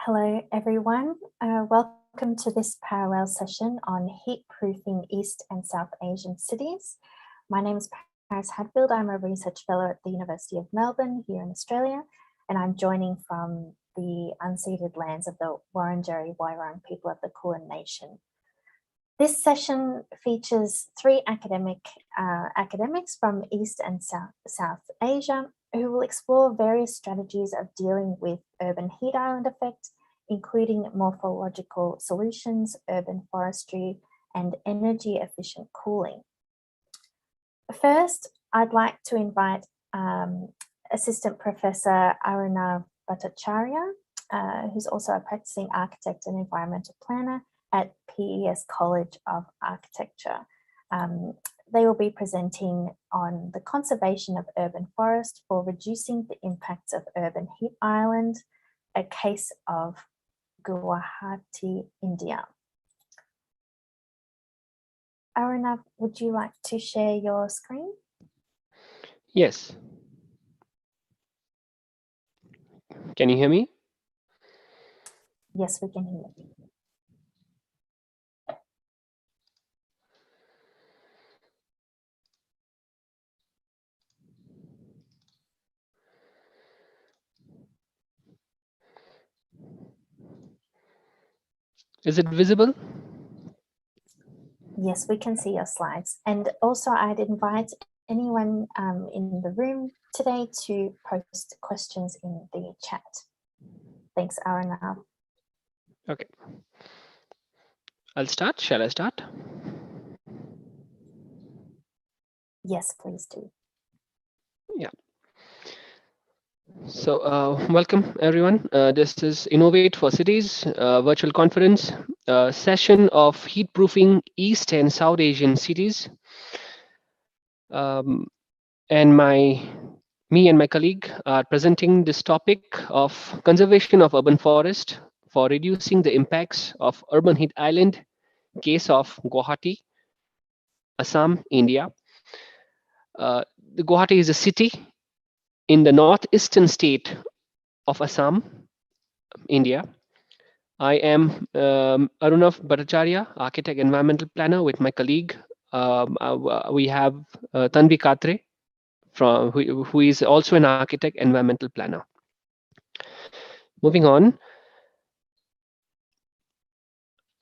Hello, everyone. Welcome to this parallel session on heat-proofing East and South Asian cities. My name is Paris Hadfield. I'm a research fellow at the University of Melbourne here in Australia, and I'm joining from the unceded lands of the Wurundjeri Woi-wurrung people of the Kulin Nation. This session features three academics from East and South Asia who will explore various strategies of dealing with urban heat island effect, including morphological solutions, urban forestry, and energy efficient cooling. First, I'd like to invite Assistant Professor Arunav Bhattacharya, who's also a practicing architect and environmental planner at PES College of Architecture. They will be presenting on the conservation of urban forest for reducing the impacts of urban heat island, a case of Guwahati, India. Arunav, would you like to share your screen? Yes. Can you hear me? Yes, we can hear you. Is it visible? Yes, we can see your slides. And also I'd invite anyone in the room today to post questions in the chat. Thanks, Arunav. Okay. I'll start. Shall I start? Yes, please do. Yeah. So welcome everyone. This is Innovate for Cities virtual conference session of heat proofing East and South Asian cities. And me and my colleague are presenting this topic of conservation of urban forest for reducing the impacts of urban heat island, case of Guwahati, Assam, India. The Guwahati is a city in the northeastern state of Assam, India. I am Arunav Bhattacharya, architect environmental planner with my colleague. We have Tanvi Katre, who is also an architect environmental planner. Moving on.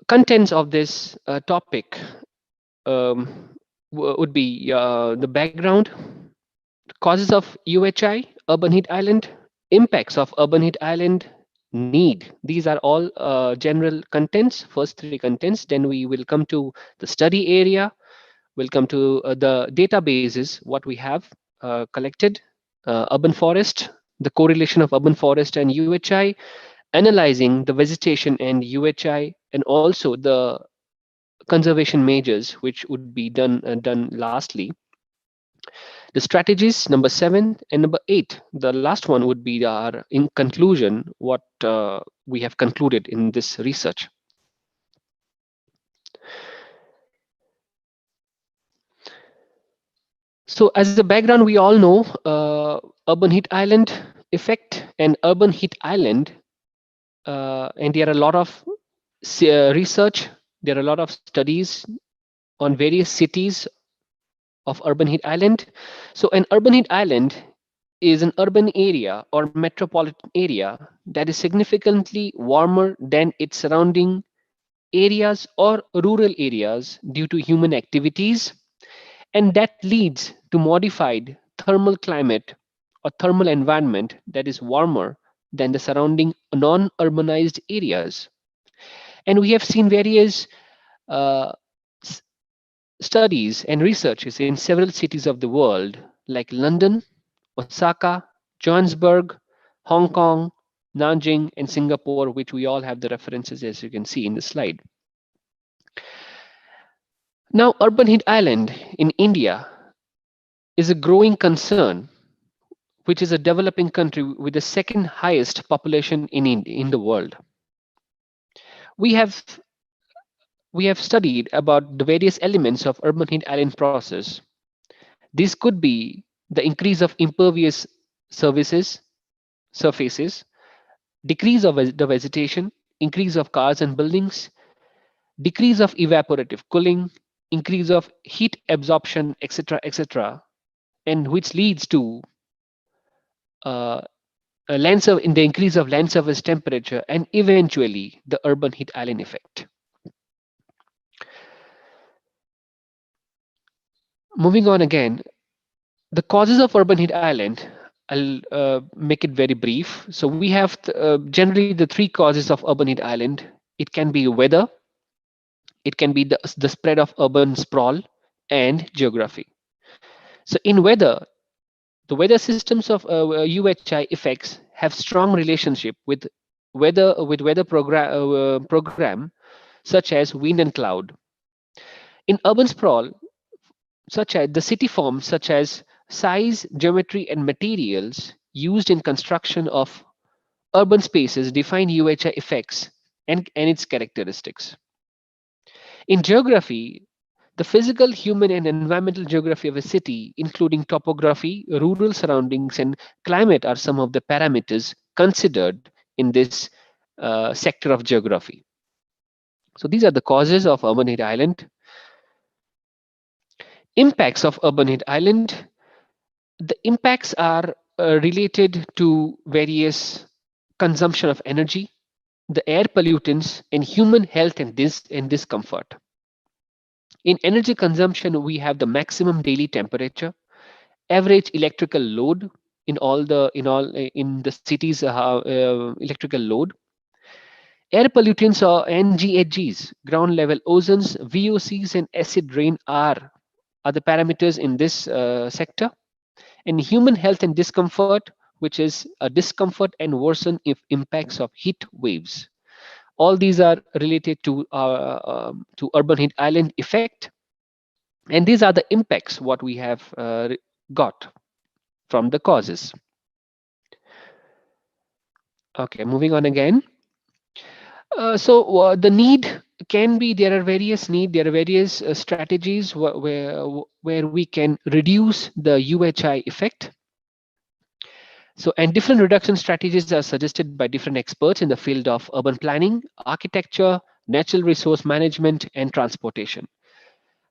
Contents of this topic would be the background, causes of UHI, urban heat island, impacts of urban heat island, need. These are all general contents, first three contents. Then we will come to the study area, we'll come to the databases, what we have collected, urban forest, the correlation of urban forest and UHI, analyzing the vegetation and UHI, and also the conservation measures which would be done lastly. The strategies, number 7 and number 8. The last one would be our in conclusion, what we have concluded in this research. So as a background, we all know urban heat island effect and urban heat island, and there are a lot of research, there are a lot of studies on various cities of urban heat island. So an urban heat island is an urban area or metropolitan area that is significantly warmer than its surrounding areas or rural areas due to human activities, and that leads to modified thermal climate or thermal environment that is warmer than the surrounding non-urbanized areas. And we have seen various uh, studies and researches in several cities of the world like London, Osaka, Johannesburg, Hong Kong, Nanjing, and Singapore, which we all have the references as you can see in the slide. Now, urban heat island in India is a growing concern, which is a developing country with the second highest population in the world. We have studied about the various elements of urban heat island process. This could be the increase of impervious surfaces, decrease of the vegetation, increase of cars and buildings, decrease of evaporative cooling, increase of heat absorption, etc., etc., and which leads to uh, in the increase of land surface temperature and eventually the urban heat island effect. Moving on again, the causes of urban heat island, I'll make it very brief. So we have generally the three causes of urban heat island. It can be weather, it can be the spread of urban sprawl, and geography. So in weather, the weather systems of UHI effects have strong relationship with weather program such as wind and cloud. In urban sprawl, such as the city forms such as size, geometry, and materials used in construction of urban spaces define UHI effects and its characteristics. In geography, the physical, human, and environmental geography of a city, including topography, rural surroundings, and climate, are some of the parameters considered in this sector of geography. So these are the causes of urban heat island. Impacts of urban heat island. The impacts are related to various consumption of energy, the air pollutants, and human health and discomfort. In energy consumption, we have the maximum daily temperature, average electrical load in the city's electrical load. Air pollutants or NGHGs, ground level ozones, VOCs, and acid rain are the parameters in this sector. And human health and discomfort, which is a discomfort and worsen if impacts of heat waves. All these are related to urban heat island effect, and these are the impacts what we have got from the causes. Okay, moving on again. The need can be, there are various strategies where we can reduce the UHI effect. So, and different reduction strategies are suggested by different experts in the field of urban planning, architecture, natural resource management, and transportation.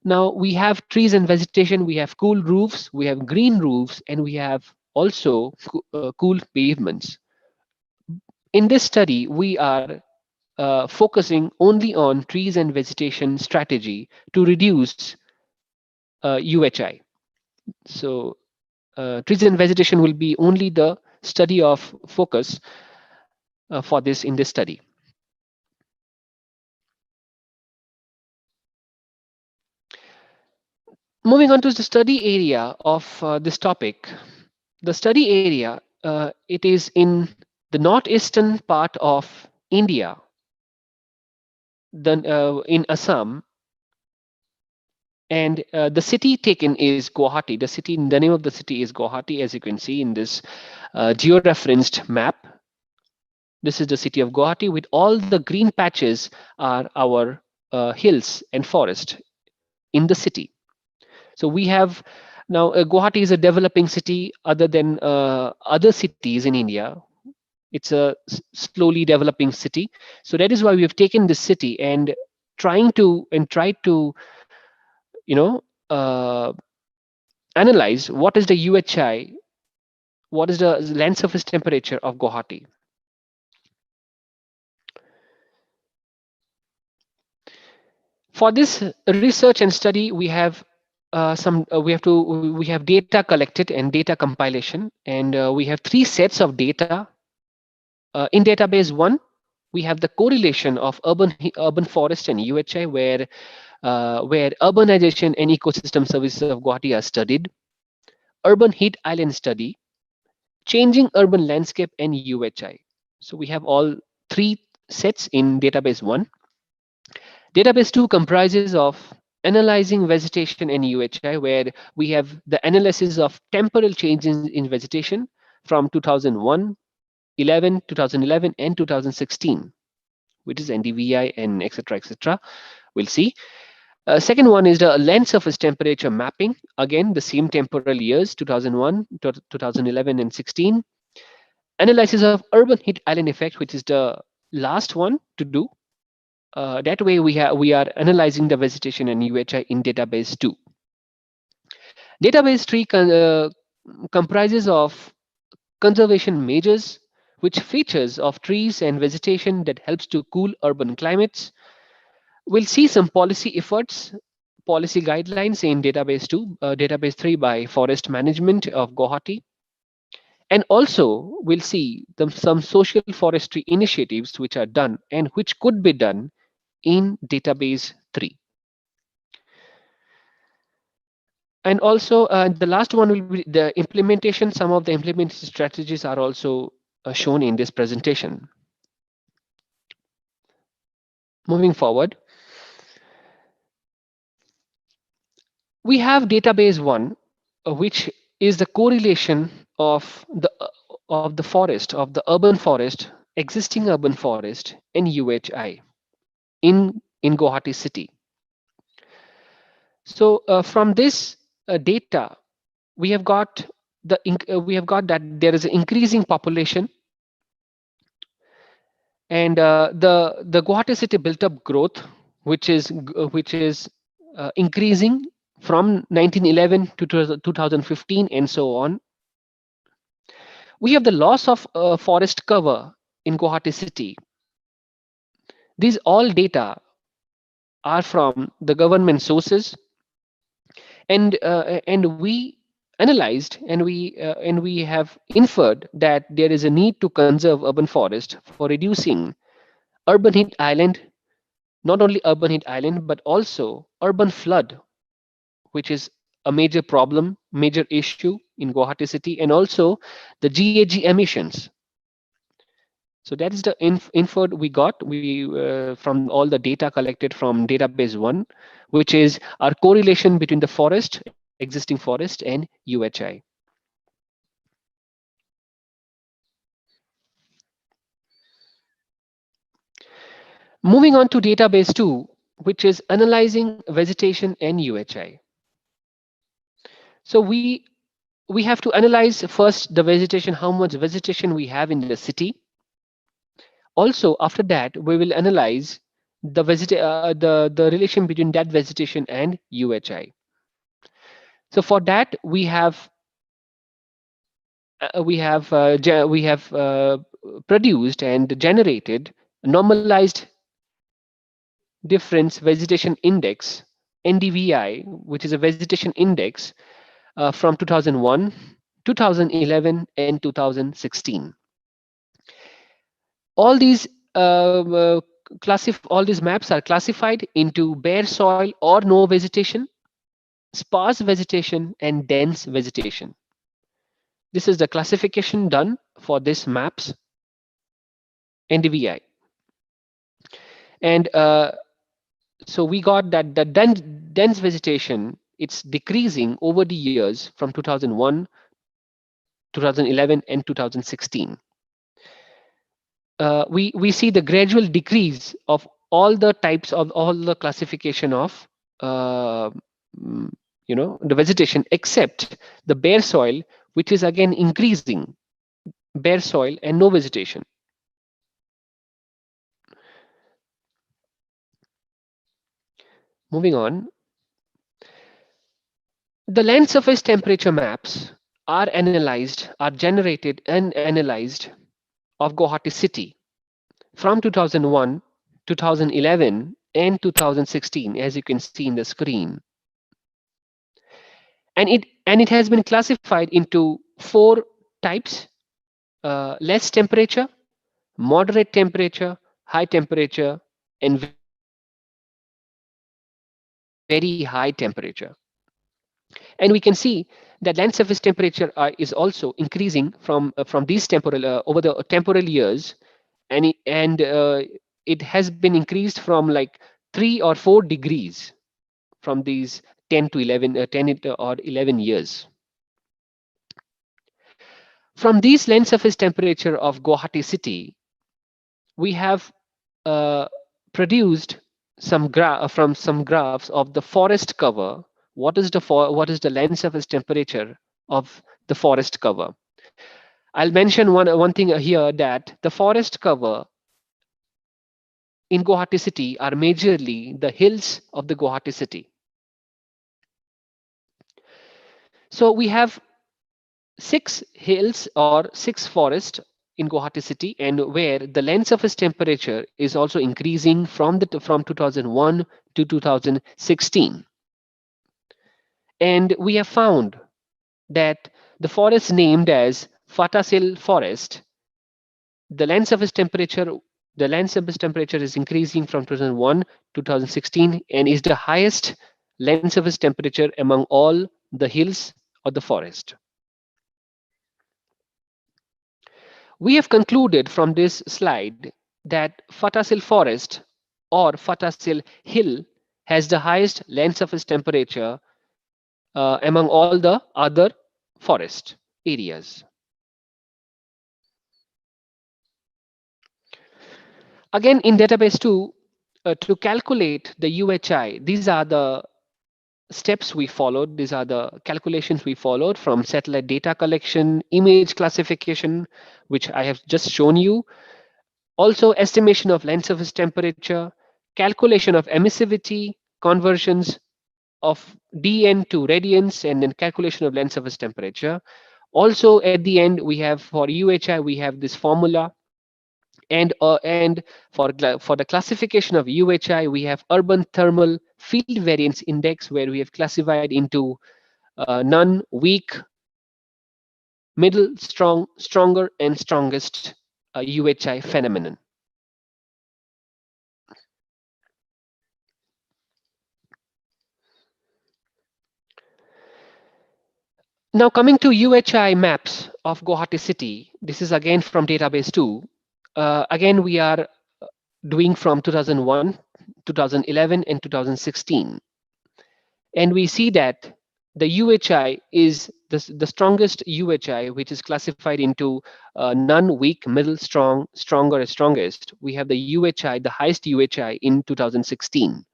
Now we have trees and vegetation, we have cool roofs, we have green roofs, and we have also cool pavements. In this study, we are focusing only on trees and vegetation strategy to reduce UHI. So trees and vegetation will be only the study of focus for this in this study. Moving on to the study area of this topic. The study area, it is in the northeastern part of India, in Assam, and the city taken is Guwahati. The name of the city is Guwahati, as you can see in this geo-referenced map. This is the city of Guwahati, with all the green patches are our hills and forest in the city. So we have now Guwahati is a developing city other than other cities in India. It's a slowly developing city. So that is why we have taken this city and tried to analyze what is the UHI, what is the land surface temperature of Guwahati. For this research and study, we have we have data collected and data compilation, and we have three sets of data. In database 1, we have the correlation of urban forest and UHI, where urbanization and ecosystem services of Guwahati are studied. Urban heat island study, changing urban landscape, and UHI. So we have all three sets in database 1. Database 2 comprises of analyzing vegetation and UHI, where we have the analysis of temporal changes in vegetation from 2011, 2011, and 2016, which is NDVI and etc. etc. We'll see. Second one is the land surface temperature mapping. Again, the same temporal years, 2001, 2011, and 16. analysis of urban heat island effect, which is the last one to do. That way we are analyzing the vegetation and UHI in database 2. Database 3 comprises of conservation measures, which features of trees and vegetation that helps to cool urban climates. We'll see some policy efforts, policy guidelines in database 2, database 3 by Forest Management of Guwahati. And also we'll see some social forestry initiatives which are done and which could be done in database 3. And also the last one will be the implementation. Some of the implementation strategies are also shown in this presentation. Moving forward, we have database 1, which is the correlation of the forest, of the urban forest, existing urban forest, and UHI in Guwahati city. So from this data, we have got that there is an increasing population, and the Guwahati city built up growth, which is increasing from 1911 to 2015 and so on. We have the loss of forest cover in Guwahati city. These all data are from the government sources, and we analyzed and we have inferred that there is a need to conserve urban forest for reducing urban heat island, not only urban heat island but also urban flood, which is a major problem, major issue in Guwahati city, and also the GHG emissions. So that is the inferred we got from all the data collected from database 1, which is our correlation between the forest, existing forest, and UHI. Moving on to database 2, which is analyzing vegetation and UHI. So we have to analyze first the vegetation, how much vegetation we have in the city. Also, after that, we will analyze the relation between that vegetation and UHI. So for that, we have produced and generated normalized difference vegetation index, NDVI, which is a vegetation index from 2001, 2011, and 2016. All these all these maps are classified into bare soil or no vegetation, sparse vegetation, and dense vegetation. This is the classification done for these maps, NDVI. And so we got that the dense vegetation, it's decreasing over the years from 2001, 2011, and 2016. We see the gradual decrease of all the types of all the classification of the vegetation, except the bare soil, which is again increasing, bare soil and no vegetation. Moving on, the land surface temperature maps are generated and analyzed of Guwahati city from 2001, 2011, and 2016, as you can see in the screen. And it has been classified into 4 types: less temperature, moderate temperature, high temperature, and very high temperature. And we can see that land surface temperature is also increasing from these temporal over the temporal years, and it has been increased from like 3 or 4 degrees from these 10 to 11 10 or 11 years. From these land surface temperature of Guwahati city, we have produced some graphs of the forest cover. What is the land surface temperature of the forest cover? I'll mention one thing here, that the forest cover in Guwahati city are majorly the hills of the Guwahati city. So we have 6 hills or 6 forests in Guwahati city, and where the land surface temperature is also increasing from 2001 to 2016. And we have found that the forest named as Fatasil forest, the land surface temperature is increasing from 2001 to 2016, and is the highest land surface temperature among all the hills of the forest. We have concluded from this slide that Fatasil forest or Fatasil hill has the highest land surface temperature among all the other forest areas. Again, in database 2, to calculate the UHI, these are the steps we followed. These are the calculations we followed from satellite data collection, image classification, which I have just shown you. Also, estimation of land surface temperature, calculation of emissivity, conversions of dN to radians, and then calculation of land surface temperature. Also, at the end, we have for UHI, we have this formula. And for the classification of UHI, we have urban thermal field variance index, where we have classified into none, weak, middle, strong, stronger, and strongest UHI phenomenon. Now coming to UHI maps of Guwahati city, this is again from database 2. Again, we are doing from 2001, 2011, and 2016. And we see that the UHI is the strongest UHI, which is classified into none, weak, middle, strong, stronger, and strongest. We have the UHI, the highest UHI in 2016.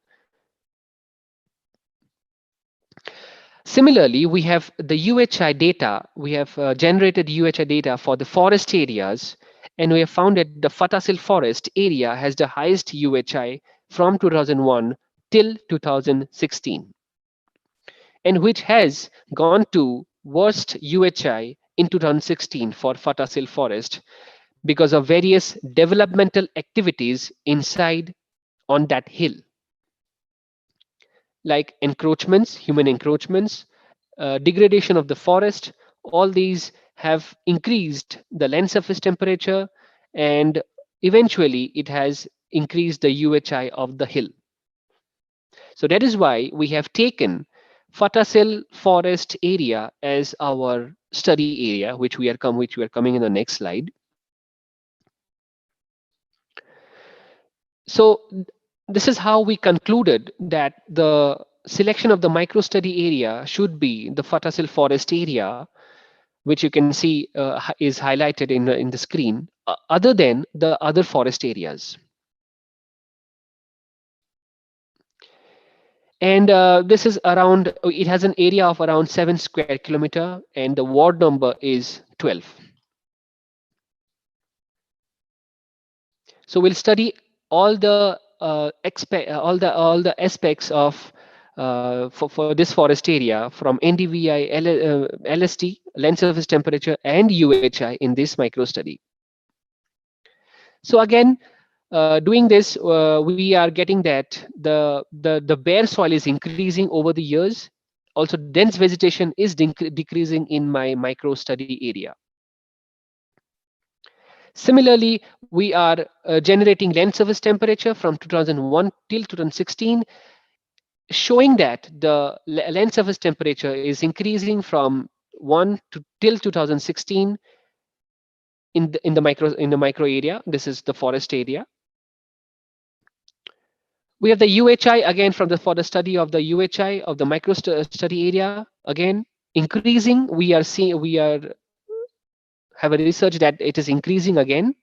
Similarly, we have the UHI data. We have generated UHI data for the forest areas, and we have found that the Fatasil forest area has the highest UHI from 2001 till 2016, and which has gone to worst UHI in 2016 for Fatasil forest because of various developmental activities inside on that hill, like encroachments, human encroachments, degradation of the forest. All these have increased the land surface temperature, and eventually it has increased the UHI of the hill. So that is why we have taken Fatasil forest area as our study area, which we are coming in the next slide. So this is how we concluded that the selection of the micro study area should be the Fatasil forest area, which you can see is highlighted in the screen, other than the other forest areas. And this is around, it has an area of around 7 square kilometer, and the ward number is 12. So we'll study all the aspects of for this forest area, from NDVI, LST, land surface temperature, and UHI in this micro study. So again, doing this, we are getting that the bare soil is increasing over the years. Also, dense vegetation is decreasing in my micro study area. Similarly, we are generating land surface temperature from 2001 till 2016, showing that the land surface temperature is increasing from 1 to till 2016 in the micro area. This is the forest area. We have the UHI again for the study of the UHI of the micro study area, again increasing. We have a research that it is increasing again.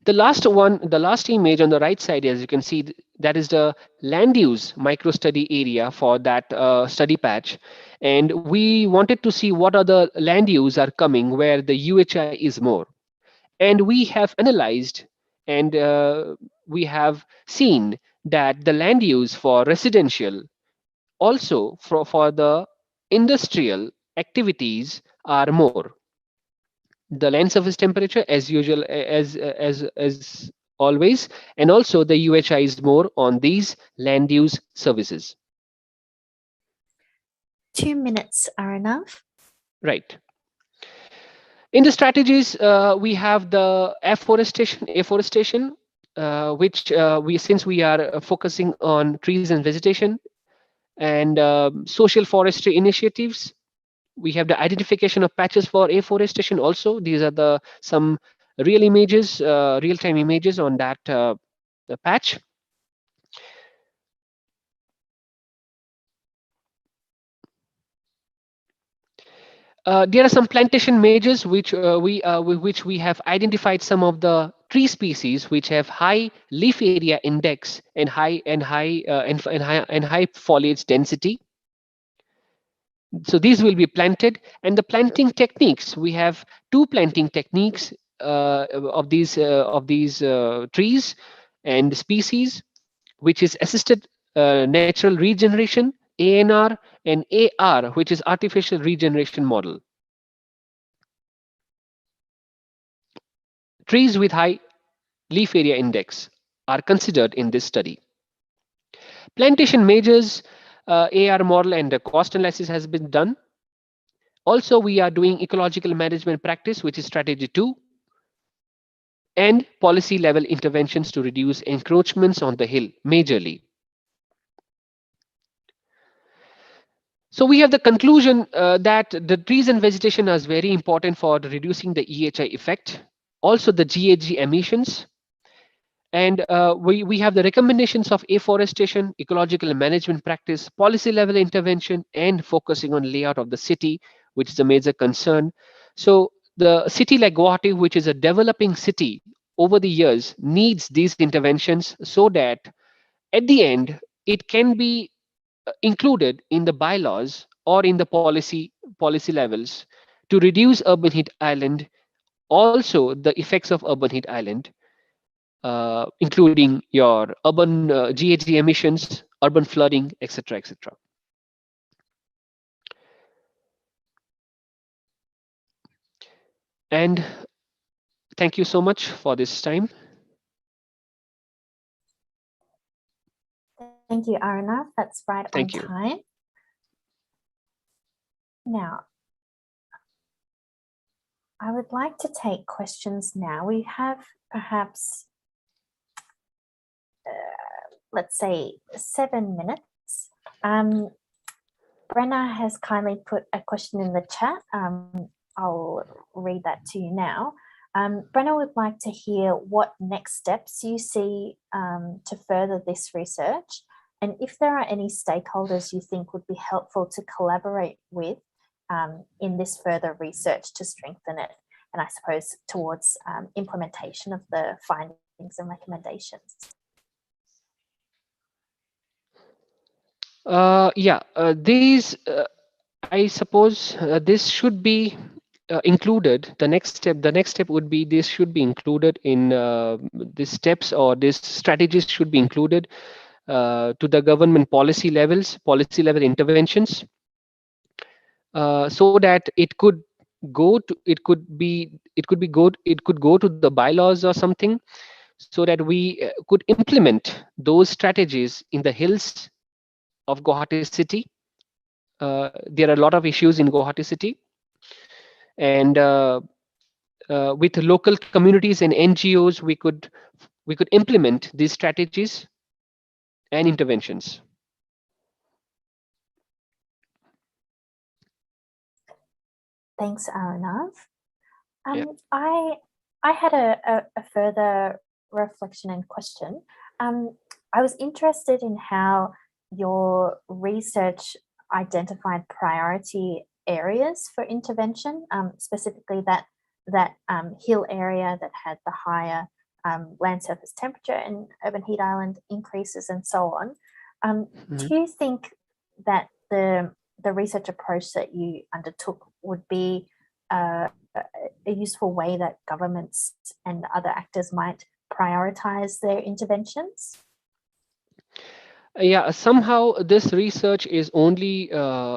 The last one, the last image on the right side, as you can see, that is the land use micro study area for that study patch. And we wanted to see what other land use are coming where the UHI is more. And we have analyzed and we have seen that the land use for residential, also for the industrial activities are more. The land surface temperature as usual, as always, and also the UHI is more on these land use services. 2 minutes are enough. Right. In the strategies, we have the afforestation, which since we are focusing on trees and vegetation, and social forestry initiatives. We have the identification of patches for afforestation also. These are the some real images, real-time images on that the patch. There are some plantation measures which we have identified some of the tree species which have high leaf area index and high foliage density. So these will be planted, and the planting techniques, we have two planting techniques of these trees and species, which is assisted natural regeneration, ANR, and AR, which is artificial regeneration model. Trees with high leaf area index are considered in this study. Plantation measures, AR model and the cost analysis has been done. Also, we are doing ecological management practice, which is strategy 2, and policy level interventions to reduce encroachments on the hill majorly. So we have the conclusion that the trees and vegetation is very important for reducing the EHI effect, also the GHG emissions. And we have the recommendations of afforestation, ecological management practice, policy level intervention, and focusing on layout of the city, which is a major concern. So the city like Guwahati, which is a developing city over the years, needs these interventions so that at the end, it can be included in the bylaws or in the policy levels to reduce urban heat island, also the effects of urban heat island, including your urban GHG emissions, urban flooding, etc., etc. And thank you so much for this time. Thank you, Arnav. That's right on Thank you. time. Now, I would like to take questions now. We have perhaps, let's say, 7 minutes. Brenna has kindly put a question in the chat. I'll read that to you now. Brenna would like to hear what next steps you see to further this research, and if there are any stakeholders you think would be helpful to collaborate with in this further research to strengthen it, and I suppose towards implementation of the findings and recommendations. These, I suppose this should be included. The next step would be this should be included in these steps, or these strategies should be included to the government policy level interventions, so that it could go to it could go to the bylaws or something, so that we could implement those strategies in the hills of Guwahati city. There are a lot of issues in Guwahati city, and with local communities and NGOs, we could implement these strategies and interventions. Thanks, Arnav. Yeah. I had a further reflection and question. I was interested in how your research identified priority areas for intervention, specifically that hill area that had the higher land surface temperature in urban heat island increases and so on. Mhm. Do you think that the research approach that you undertook would be a useful way that governments and other actors might prioritize their interventions? Yeah, somehow this research is only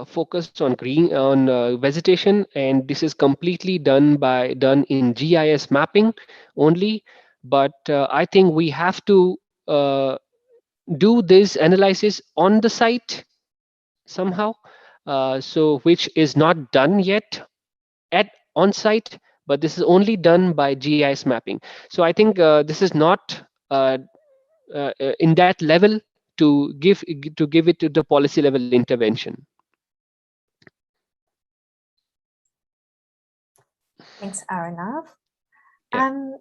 focused on vegetation, and this is completely done in GIS mapping only. But I think we have to uh, do this analysis on the site somehow, so which is not done yet at on site, but this is only done by GIS mapping. So I think this is not uh, in that level to give it to the policy level intervention. Thanks, Aranav. Yeah.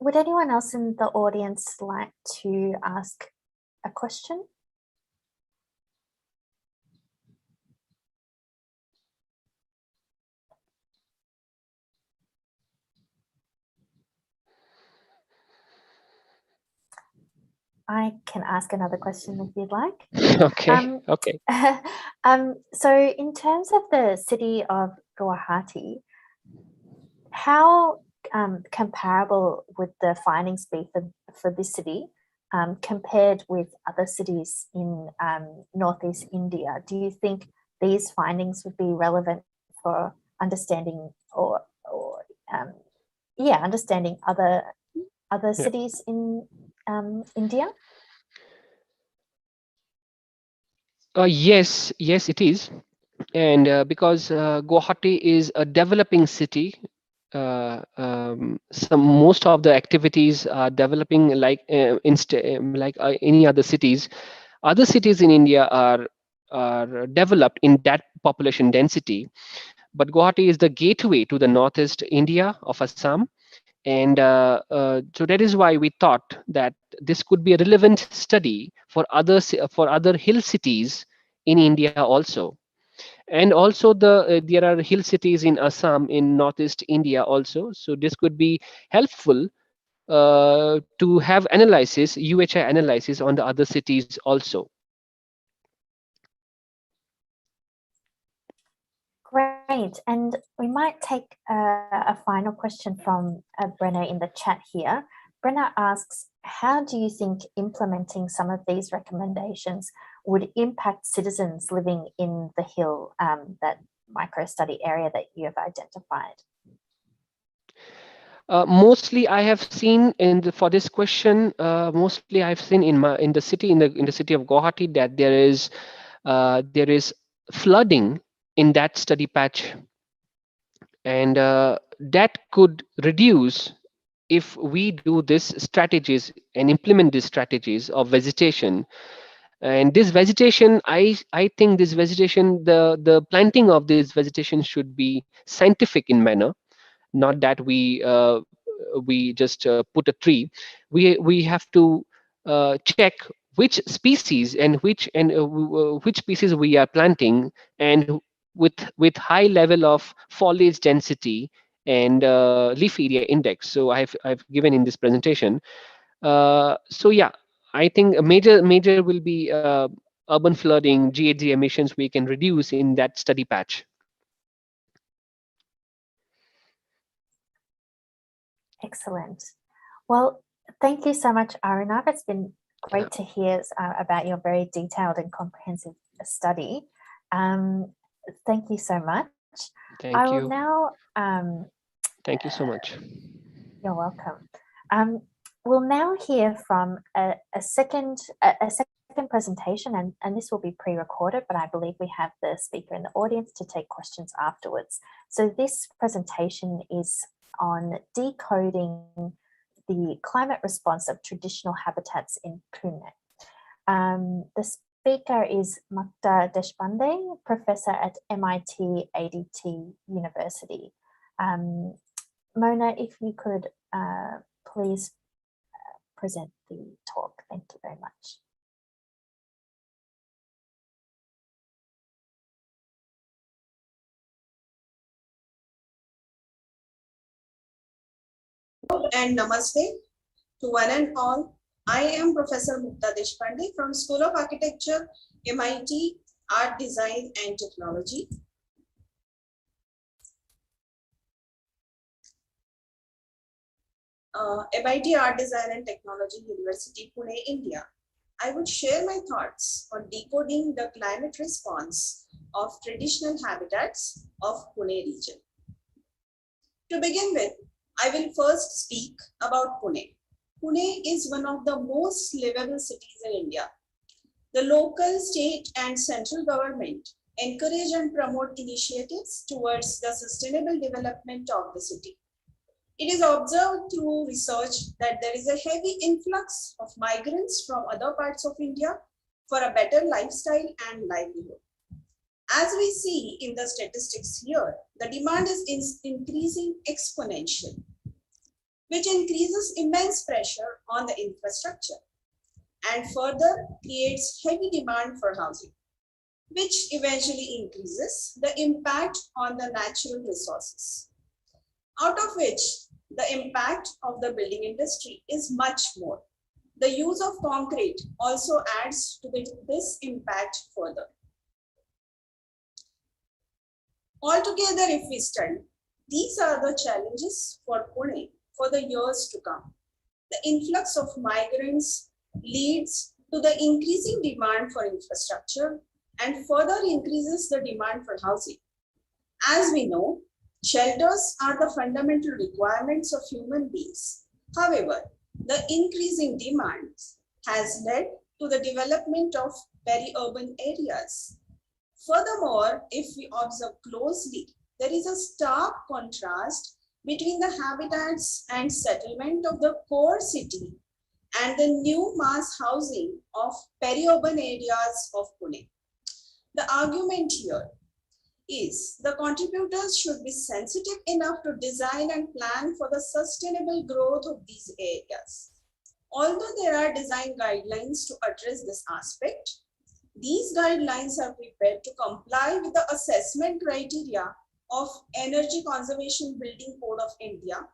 Would anyone else in the audience like to ask a question? I can ask another question if you'd like. Okay. Okay. So in terms of the city of Guwahati, how comparable would the findings be for this city compared with other cities in Northeast India? Do you think these findings would be relevant for understanding understanding other Yeah. cities in India? Yes, it is. And because Guwahati is a developing city, some most of the activities are developing like any other cities. Other cities in India are developed in that population density, but Guwahati is the gateway to the northeast India of Assam, and so that is why we thought that this could be a relevant study for other hill cities in India also. And also there are hill cities in Assam in northeast India also, so this could be helpful to have analysis, UHI analysis on the other cities also. Great. And we might take a final question from Brenna in the chat here. Brenna asks, how do you think implementing some of these recommendations would impact citizens living in the hill, that micro-study area that you have identified? Mostly I have seen for this question, mostly I've seen in the city in the city of Guwahati that there is flooding in that study patch, and that could reduce if we do this strategies and implement these strategies of vegetation. And this vegetation, I think this vegetation, the planting of this vegetation should be scientific in manner, not that we just put a tree. We have to check which species and which species we are planting, and with high level of foliage density and leaf area index. So I've given in this presentation. So yeah, I think a major will be urban flooding, GHG emissions we can reduce in that study patch. Excellent. Well, thank you so much, Aranav. It's been Yeah. great to hear about your very detailed and comprehensive study. Thank you so much. Thank I will you. now. Thank you so much. You're welcome. We'll now hear from a second presentation, and this will be pre-recorded, but I believe we have the speaker in the audience to take questions afterwards. So this presentation is on decoding the climate response of traditional habitats in Pune. The speaker is Makta Deshpande, professor at MIT ADT University. Mona, if you could please present the talk. Thank you very much. And namaste To one and all, I am Professor Mukta Deshpande from School of Architecture, MIT, Art, Design and Technology. MIT Art, Design and Technology, University, Pune, India. I would share my thoughts on decoding the climate response of traditional habitats of Pune region. To begin with, I will first speak about Pune. Pune is one of the most livable cities in India. The local, state and central government encourage and promote initiatives towards the sustainable development of the city. It is observed through research that there is a heavy influx of migrants from other parts of India for a better lifestyle and livelihood. As we see in the statistics here, the demand is increasing exponentially, which increases immense pressure on the infrastructure and further creates heavy demand for housing, which eventually increases the impact on the natural resources, out of which the impact of the building industry is much more. The use of concrete also adds to this impact further. Altogether, if we study, these are the challenges for Pune for the years to come. The influx of migrants leads to the increasing demand for infrastructure and further increases the demand for housing. As we know, shelters are the fundamental requirements of human beings. However, the increasing demand has led to the development of peri-urban areas. Furthermore, if we observe closely, there is a stark contrast between the habitats and settlement of the core city and the new mass housing of peri-urban areas of Pune. The argument here is the contributors should be sensitive enough to design and plan for the sustainable growth of these areas. Although there are design guidelines to address this aspect, these guidelines are prepared to comply with the assessment criteria of Energy Conservation Building Code of India,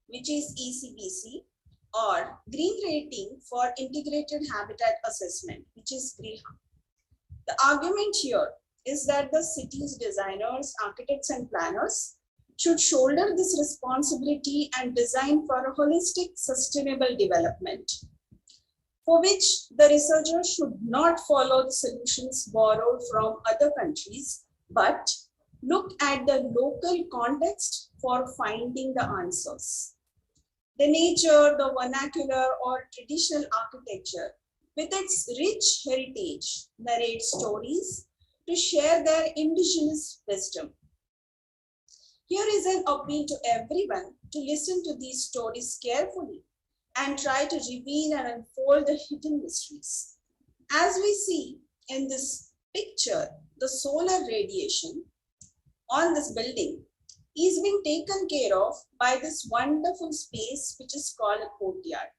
which is ECBC, or Green Rating for Integrated Habitat Assessment, which is GRIHA. The argument here is that the city's designers, architects, and planners should shoulder this responsibility and design for a holistic, sustainable development, for which the researchers should not follow the solutions borrowed from other countries, but look at the local context for finding the answers. The nature, the vernacular, or traditional architecture, with its rich heritage, narrates stories to share their indigenous wisdom. Here is an appeal to everyone to listen to these stories carefully and try to reveal and unfold the hidden mysteries. As we see in this picture, the solar radiation on this building is being taken care of by this wonderful space which is called a courtyard,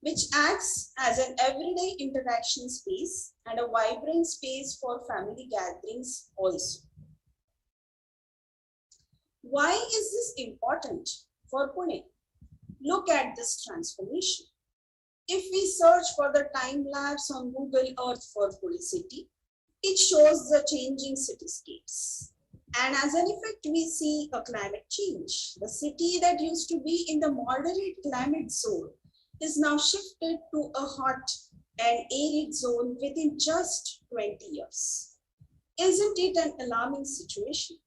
which acts as an everyday interaction space and a vibrant space for family gatherings also. Why is this important for Pune? Look at this transformation. If we search for the time lapse on Google Earth for Pune city, it shows the changing cityscapes. And as an effect, we see a climate change. The city that used to be in the moderate climate zone is now shifted to a hot and arid zone within just 20 years. Isn't it an alarming situation?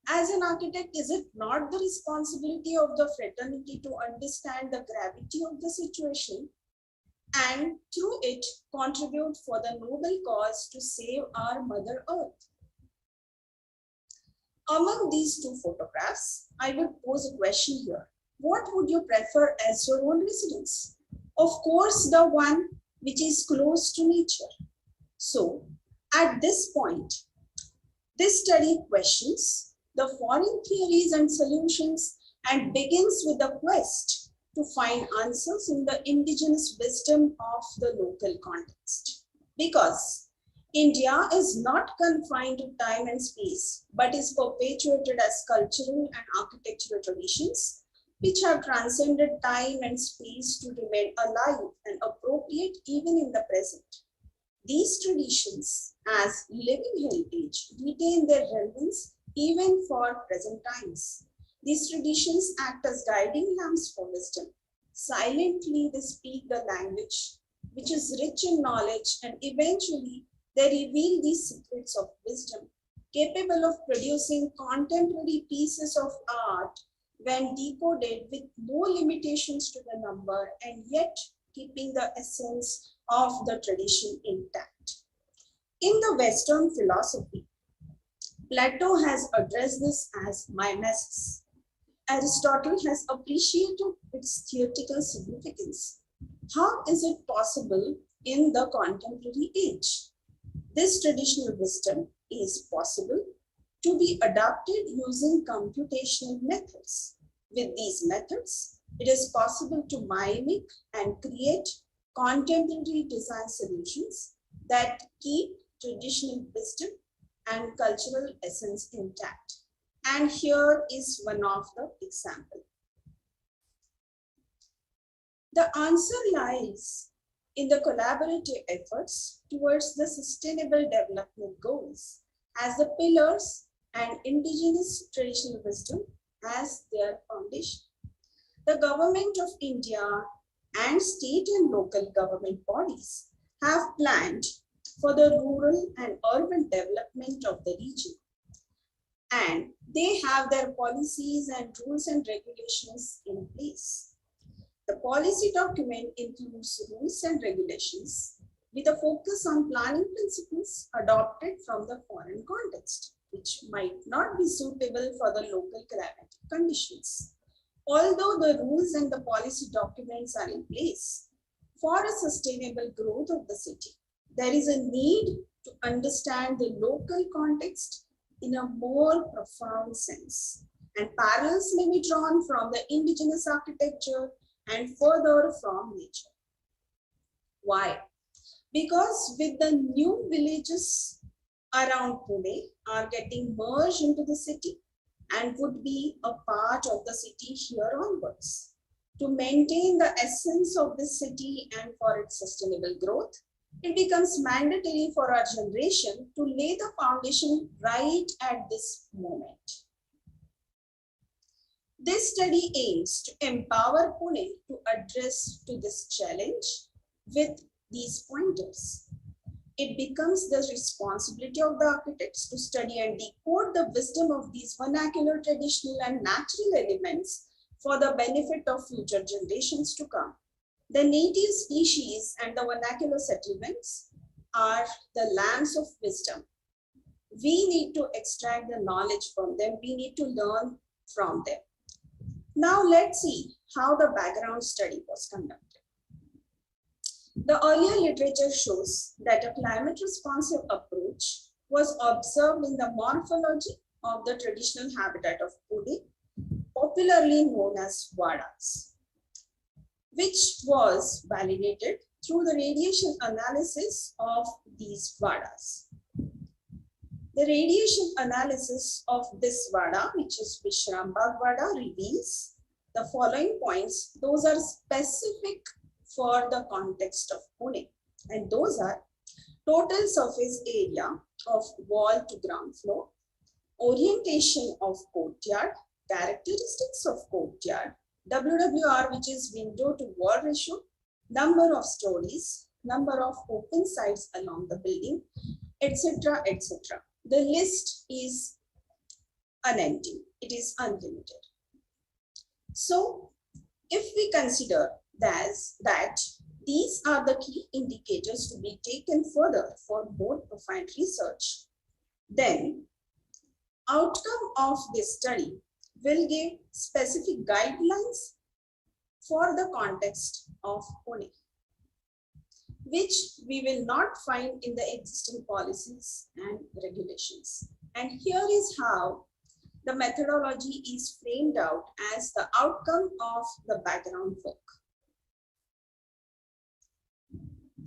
As an architect, is it not the responsibility of the fraternity to understand the gravity of the situation and through it contribute for the noble cause to save our Mother Earth? Among these two photographs, I would pose a question here. What would you prefer as your own residence? Of course, the one which is close to nature. So, at this point, this study questions the foreign theories and solutions and begins with the quest to find answers in the indigenous wisdom of the local context. Because India is not confined to time and space, but is perpetuated as cultural and architectural traditions which have transcended time and space to remain alive and appropriate even in the present. These traditions, as living heritage, retain their relevance even for present times. These traditions act as guiding lamps for wisdom. Silently, they speak the language, which is rich in knowledge, and eventually they reveal these secrets of wisdom, capable of producing contemporary pieces of art when decoded with no limitations to the number and yet keeping the essence of the tradition intact. In the Western philosophy, Plato has addressed this as mimesis. Aristotle has appreciated its theoretical significance. How is it possible in the contemporary age? This traditional wisdom is possible to be adapted using computational methods. With these methods, it is possible to mimic and create contemporary design solutions that keep traditional wisdom and cultural essence intact. And here is one of the examples. The answer lies in the collaborative efforts towards the sustainable development goals as the pillars and indigenous traditional wisdom as their foundation. The Government of India and state and local government bodies have planned for the rural and urban development of the region. And they have their policies and rules and regulations in place. The policy document includes rules and regulations with a focus on planning principles adopted from the foreign context, which might not be suitable for the local climatic conditions. Although the rules and the policy documents are in place for a sustainable growth of the city, there is a need to understand the local context in a more profound sense. And parallels may be drawn from the indigenous architecture and further from nature. Why? Because with the new villages around Pune are getting merged into the city and would be a part of the city here onwards. To maintain the essence of the city and for its sustainable growth, it becomes mandatory for our generation to lay the foundation right at this moment. This study aims to empower Pune to address to this challenge with these pointers. It becomes the responsibility of the architects to study and decode the wisdom of these vernacular, traditional, and natural elements for the benefit of future generations to come. The native species and the vernacular settlements are the lamps of wisdom. We need to extract the knowledge from them. We need to learn from them. Now let's see how the background study was conducted. The earlier literature shows that a climate responsive approach was observed in the morphology of the traditional habitat of Pune, popularly known as Vadas, which was validated through the radiation analysis of these Vadas. The radiation analysis of this Vada, which is Vishrambagh Vada, reveals the following points. Those are specific for the context of Pune, and those are total surface area of wall to ground floor, orientation of courtyard, characteristics of courtyard, WWR, which is window to wall ratio, number of stories, number of open sides along the building, etc., etc. The list is unending. It is unlimited. So, if we consider that these are the key indicators to be taken further for more profound research, then outcome of this study will give specific guidelines for the context of Pune, which we will not find in the existing policies and regulations. And here is how the methodology is framed out as the outcome of the background work.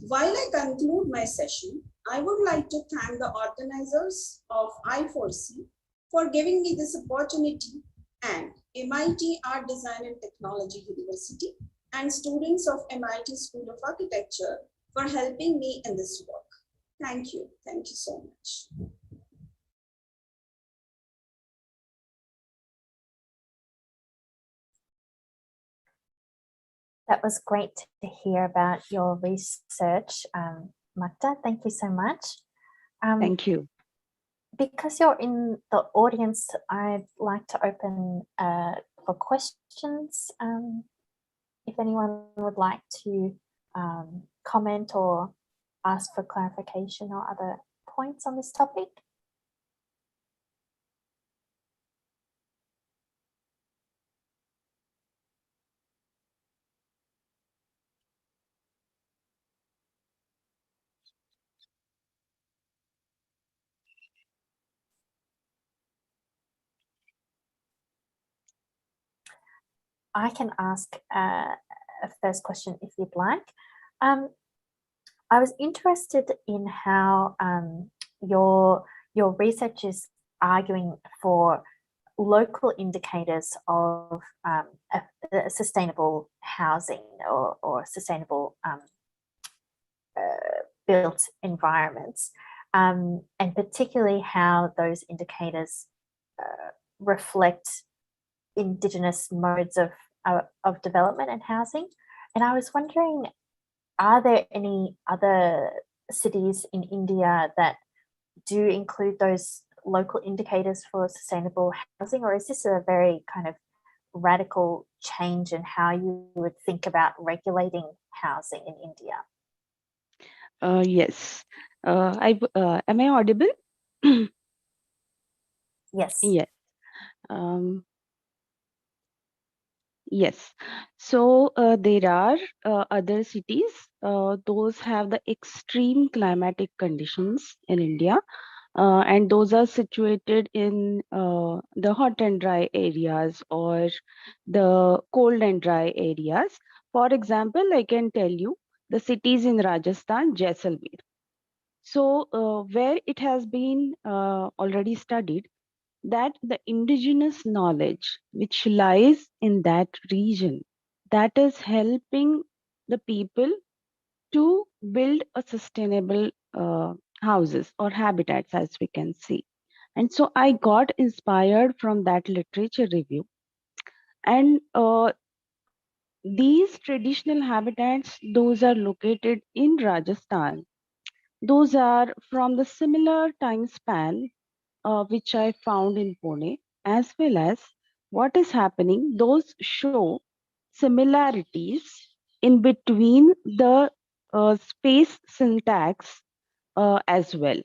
While I conclude my session, I would like to thank the organizers of I4C for giving me this opportunity and MIT Art Design and Technology University and students of MIT School of Architecture for helping me in this work. Thank you. Thank you so much. That was great to hear about your research, Magda. Thank you so much. Thank you. Because you're in the audience, I'd like to open for questions. If anyone would like to comment or ask for clarification or other points on this topic. I can ask a first question if you'd like. I was interested in how your research is arguing for local indicators of a sustainable housing or sustainable built environments, and particularly how those indicators reflect Indigenous modes of development and housing. And I was wondering, are there any other cities in India that do include those local indicators for sustainable housing, or is this a very kind of radical change in how you would think about regulating housing in India? Yes. Am I audible? Yes. Yes. Yes. So there are other cities, those have the extreme climatic conditions in India, and those are situated in the hot and dry areas or the cold and dry areas. For example, I can tell you the cities in Rajasthan, Jaisalmer. So where it has been already studied that the indigenous knowledge which lies in that region, that is helping the people to build a sustainable houses or habitats, as we can see. And so I got inspired from that literature review. And these traditional habitats, those are located in Rajasthan. Those are from the similar time span which I found in Pune, as well as what is happening, those show similarities in between the space syntax as well.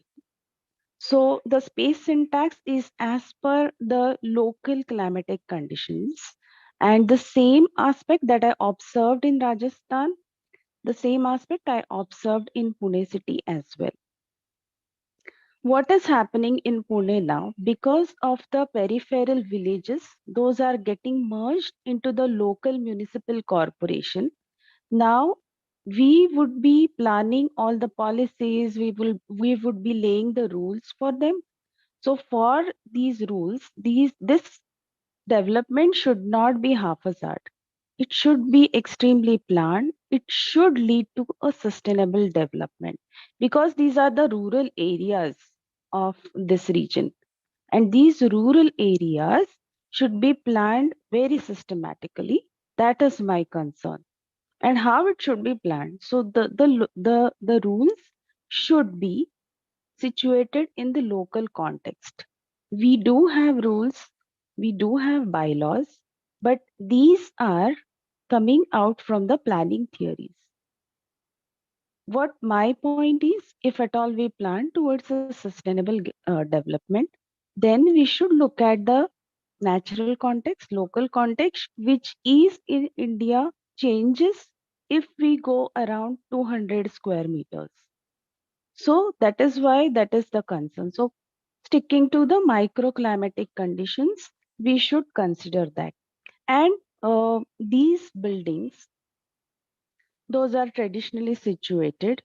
So the space syntax is as per the local climatic conditions, and the same aspect that I observed in Rajasthan, the same aspect I observed in Pune city as well. What is happening in Pune now, because of the peripheral villages, those are getting merged into the local municipal corporation. Now we would be planning all the policies, we would be laying the rules for them. So for these rules, this development should not be haphazard. It should be extremely planned. It should lead to a sustainable development, because these are the rural areas of this region. And these rural areas should be planned very systematically. That is my concern. And how it should be planned. So the rules should be situated in the local context. We do have rules, we do have bylaws, but these are coming out from the planning theories. What my point is, if at all we plan towards a sustainable development, then we should look at the natural context, local context, which is in India changes if we go around 200 square meters. So that is why that is the concern. So sticking to the microclimatic conditions, we should consider that. And these buildings, those are traditionally situated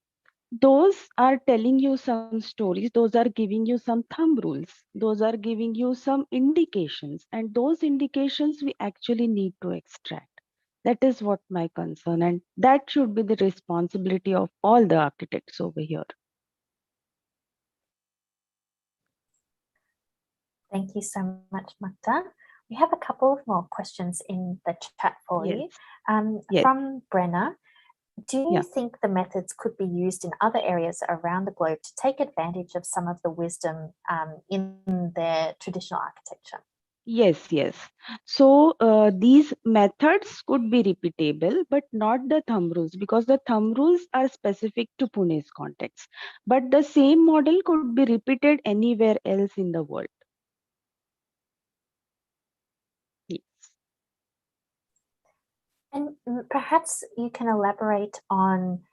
Those are telling you some stories, those are giving you some thumb rules, those are giving you some indications, and those indications we actually need to extract. That is what my concern, and that should be the responsibility of all the architects over here. Thank you so much, Magda. We have a couple of more questions in the chat for you. Yes. From Brenna, do you Yeah. think the methods could be used in other areas around the globe to take advantage of some of the wisdom in their traditional architecture? Yes. So these methods could be repeatable, but not the thumb rules, because the thumb rules are specific to Pune's context. But the same model could be repeated anywhere else in the world. Yes. And perhaps you can elaborate on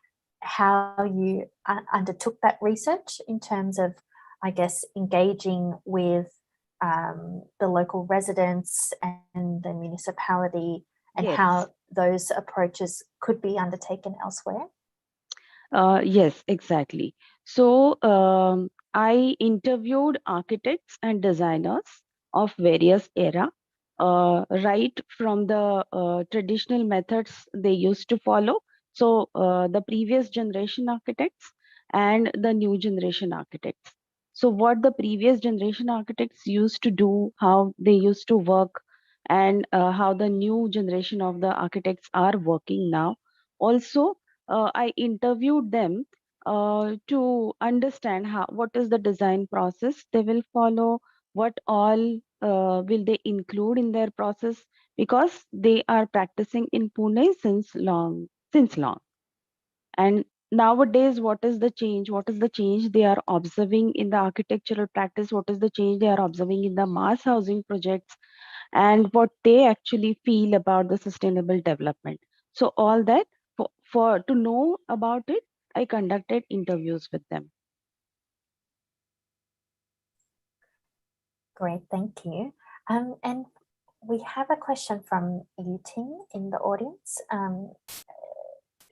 how you undertook that research in terms of, I guess, engaging with the local residents and the municipality, and Yes. how those approaches could be undertaken elsewhere. Yes, exactly. So I interviewed architects and designers of various era, right from the traditional methods they used to follow. So the previous generation architects and the new generation architects. So what the previous generation architects used to do, how they used to work, and how the new generation of the architects are working now. Also, I interviewed them to understand what is the design process they will follow, what all will they include in their process, because they are practicing in Pune since long. And nowadays, what is the change? What is the change they are observing in the architectural practice? What is the change they are observing in the mass housing projects? And what they actually feel about the sustainable development. So all that, for to know about it, I conducted interviews with them. Great, thank you. And we have a question from Yuting in the audience.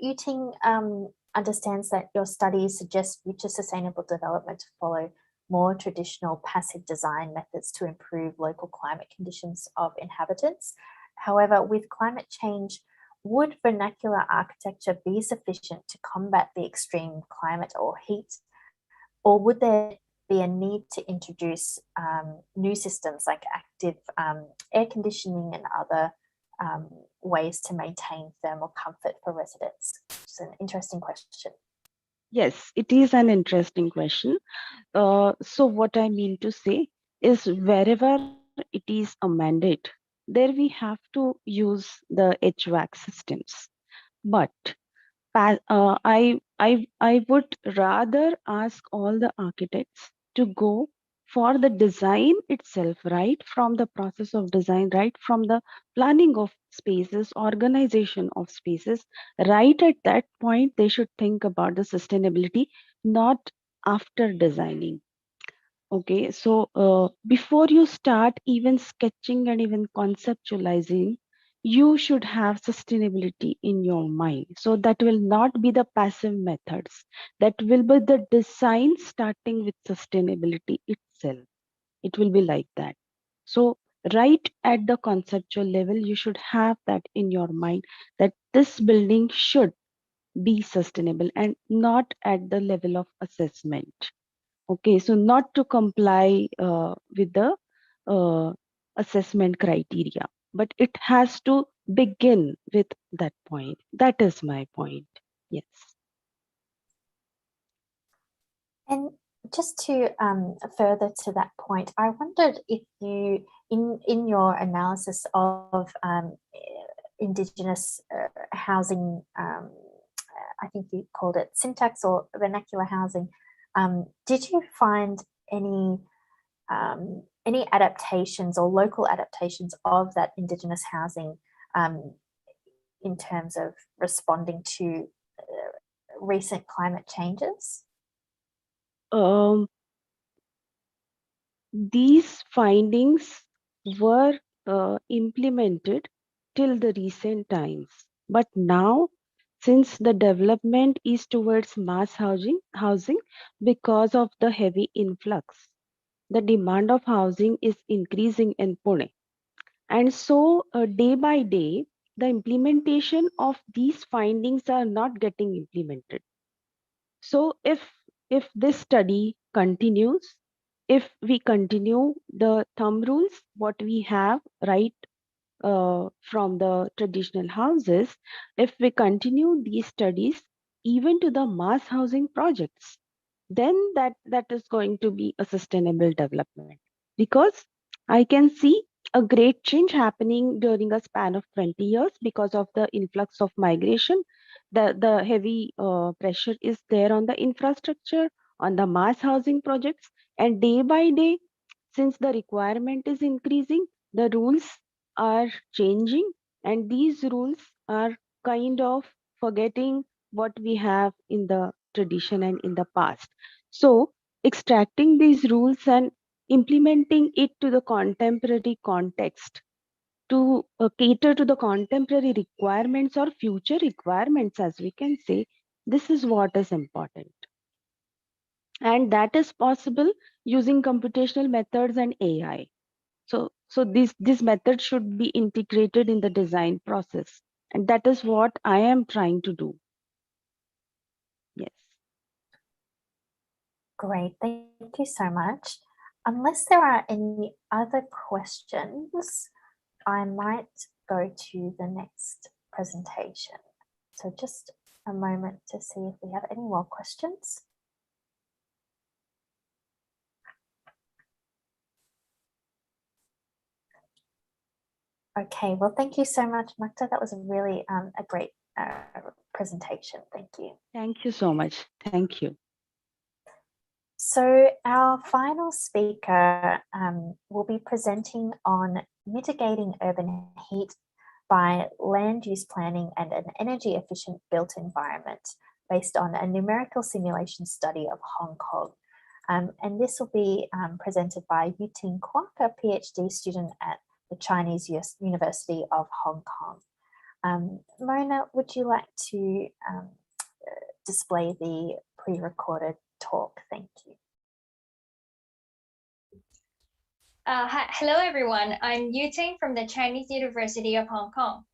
Yuting understands that your studies suggest future sustainable development to follow more traditional passive design methods to improve local climate conditions of inhabitants. However, with climate change, would vernacular architecture be sufficient to combat the extreme climate or heat? Or would there be a need to introduce new systems like active air conditioning and other ways to maintain thermal comfort for residents? It's an interesting question. Yes, it is an interesting question. So what I mean to say is, wherever it is a mandate, there we have to use the HVAC systems. But I would rather ask all the architects to go for the design itself, right from the process of design, right from the planning of spaces, organization of spaces. Right at that point, they should think about the sustainability, not after designing. Okay, so before you start even sketching and even conceptualizing, you should have sustainability in your mind. So that will not be the passive methods. That will be the design starting with sustainability itself. It will be like that. So right at the conceptual level, you should have that in your mind, that this building should be sustainable, and not at the level of assessment. Okay, so not to comply with the uh, assessment criteria, but it has to begin with that point. That is my point. Yes. And just to further to that point, I wondered if you, in your analysis of Indigenous housing, I think you called it syntax or vernacular housing, did you find any adaptations or local adaptations of that Indigenous housing in terms of responding to recent climate changes? Um, these findings were implemented till the recent times, but now since the development is towards mass housing because of the heavy influx. The demand of housing is increasing in Pune. And so day by day, the implementation of these findings are not getting implemented. So if this study continues, if we continue the thumb rules, what we have right from the traditional houses, if we continue these studies even to the mass housing projects, then that is going to be a sustainable development. Because I can see a great change happening during a span of 20 years because of the influx of migration. The heavy pressure is there on the infrastructure, on the mass housing projects, and day by day, since the requirement is increasing, the rules are changing, and these rules are kind of forgetting what we have in the tradition and in the past. So, extracting these rules and implementing it to the contemporary context to cater to the contemporary requirements or future requirements, as we can say, this is what is important. And that is possible using computational methods and AI. So this method should be integrated in the design process. And that is what I am trying to do. Yes. Great, thank you so much. Unless there are any other questions, I might go to the next presentation. So just a moment to see if we have any more questions. Okay, well, thank you so much, Makta. That was a really a great presentation. Thank you. Thank you so much. Thank you. So our final speaker will be presenting on mitigating urban heat by land use planning and an energy efficient built environment based on a numerical simulation study of Hong Kong. And this will be presented by Yuting Kwok, a PhD student at the Chinese University of Hong Kong. Mona, would you like to display the pre-recorded talk? Thank you. Hello, everyone. I'm Yuting from the Chinese University of Hong Kong.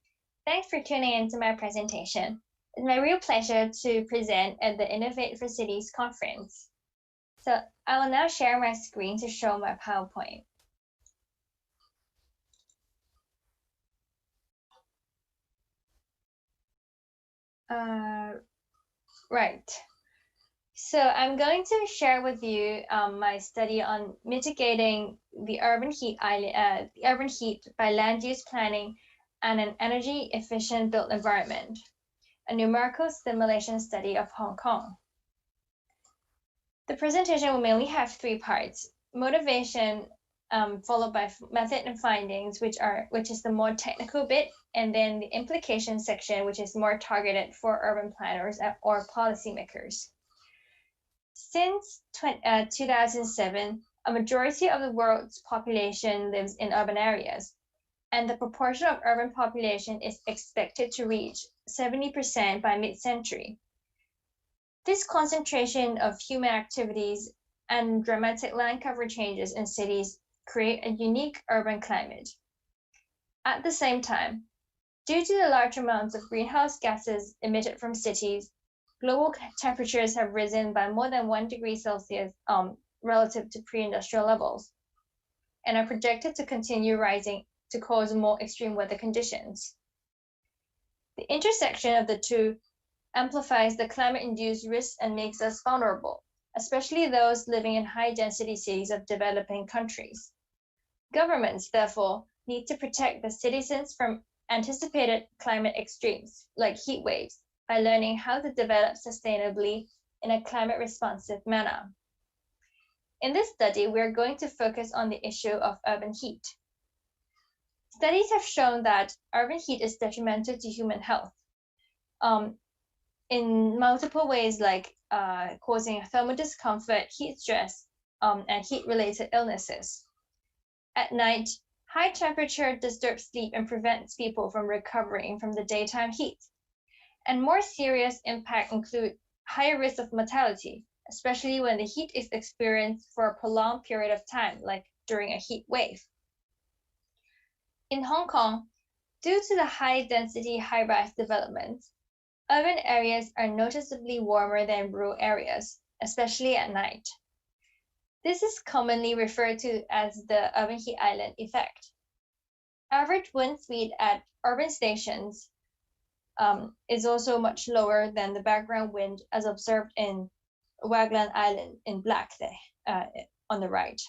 Thanks for tuning in to my presentation. It's my real pleasure to present at the Innovate for Cities conference. So I will now share my screen to show my PowerPoint. Right. So I'm going to share with you my study on mitigating the urban heat by land use planning and an energy efficient built environment, a numerical simulation study of Hong Kong. The presentation will mainly have three parts: motivation, followed by method and findings, which is the more technical bit, and then the implication section, which is more targeted for urban planners or policymakers. Since 2007, a majority of the world's population lives in urban areas, and the proportion of urban population is expected to reach 70% by mid-century. This concentration of human activities and dramatic land cover changes in cities create a unique urban climate. At the same time, due to the large amounts of greenhouse gases emitted from cities, global temperatures have risen by more than 1 degree Celsius relative to pre-industrial levels, and are projected to continue rising to cause more extreme weather conditions. The intersection of the two amplifies the climate-induced risks and makes us vulnerable, especially those living in high-density cities of developing countries. Governments, therefore, need to protect the citizens from anticipated climate extremes, like heat waves, by learning how to develop sustainably in a climate-responsive manner. In this study, we are going to focus on the issue of urban heat. Studies have shown that urban heat is detrimental to human health in multiple ways, like causing thermal discomfort, heat stress, and heat-related illnesses. At night, high temperature disturbs sleep and prevents people from recovering from the daytime heat. And more serious impact include higher risk of mortality, especially when the heat is experienced for a prolonged period of time, like during a heat wave. In Hong Kong, due to the high-density high-rise development, urban areas are noticeably warmer than rural areas, especially at night. This is commonly referred to as the urban heat island effect. Average wind speed at urban stations is also much lower than the background wind as observed in Wagland Island in black there on the right,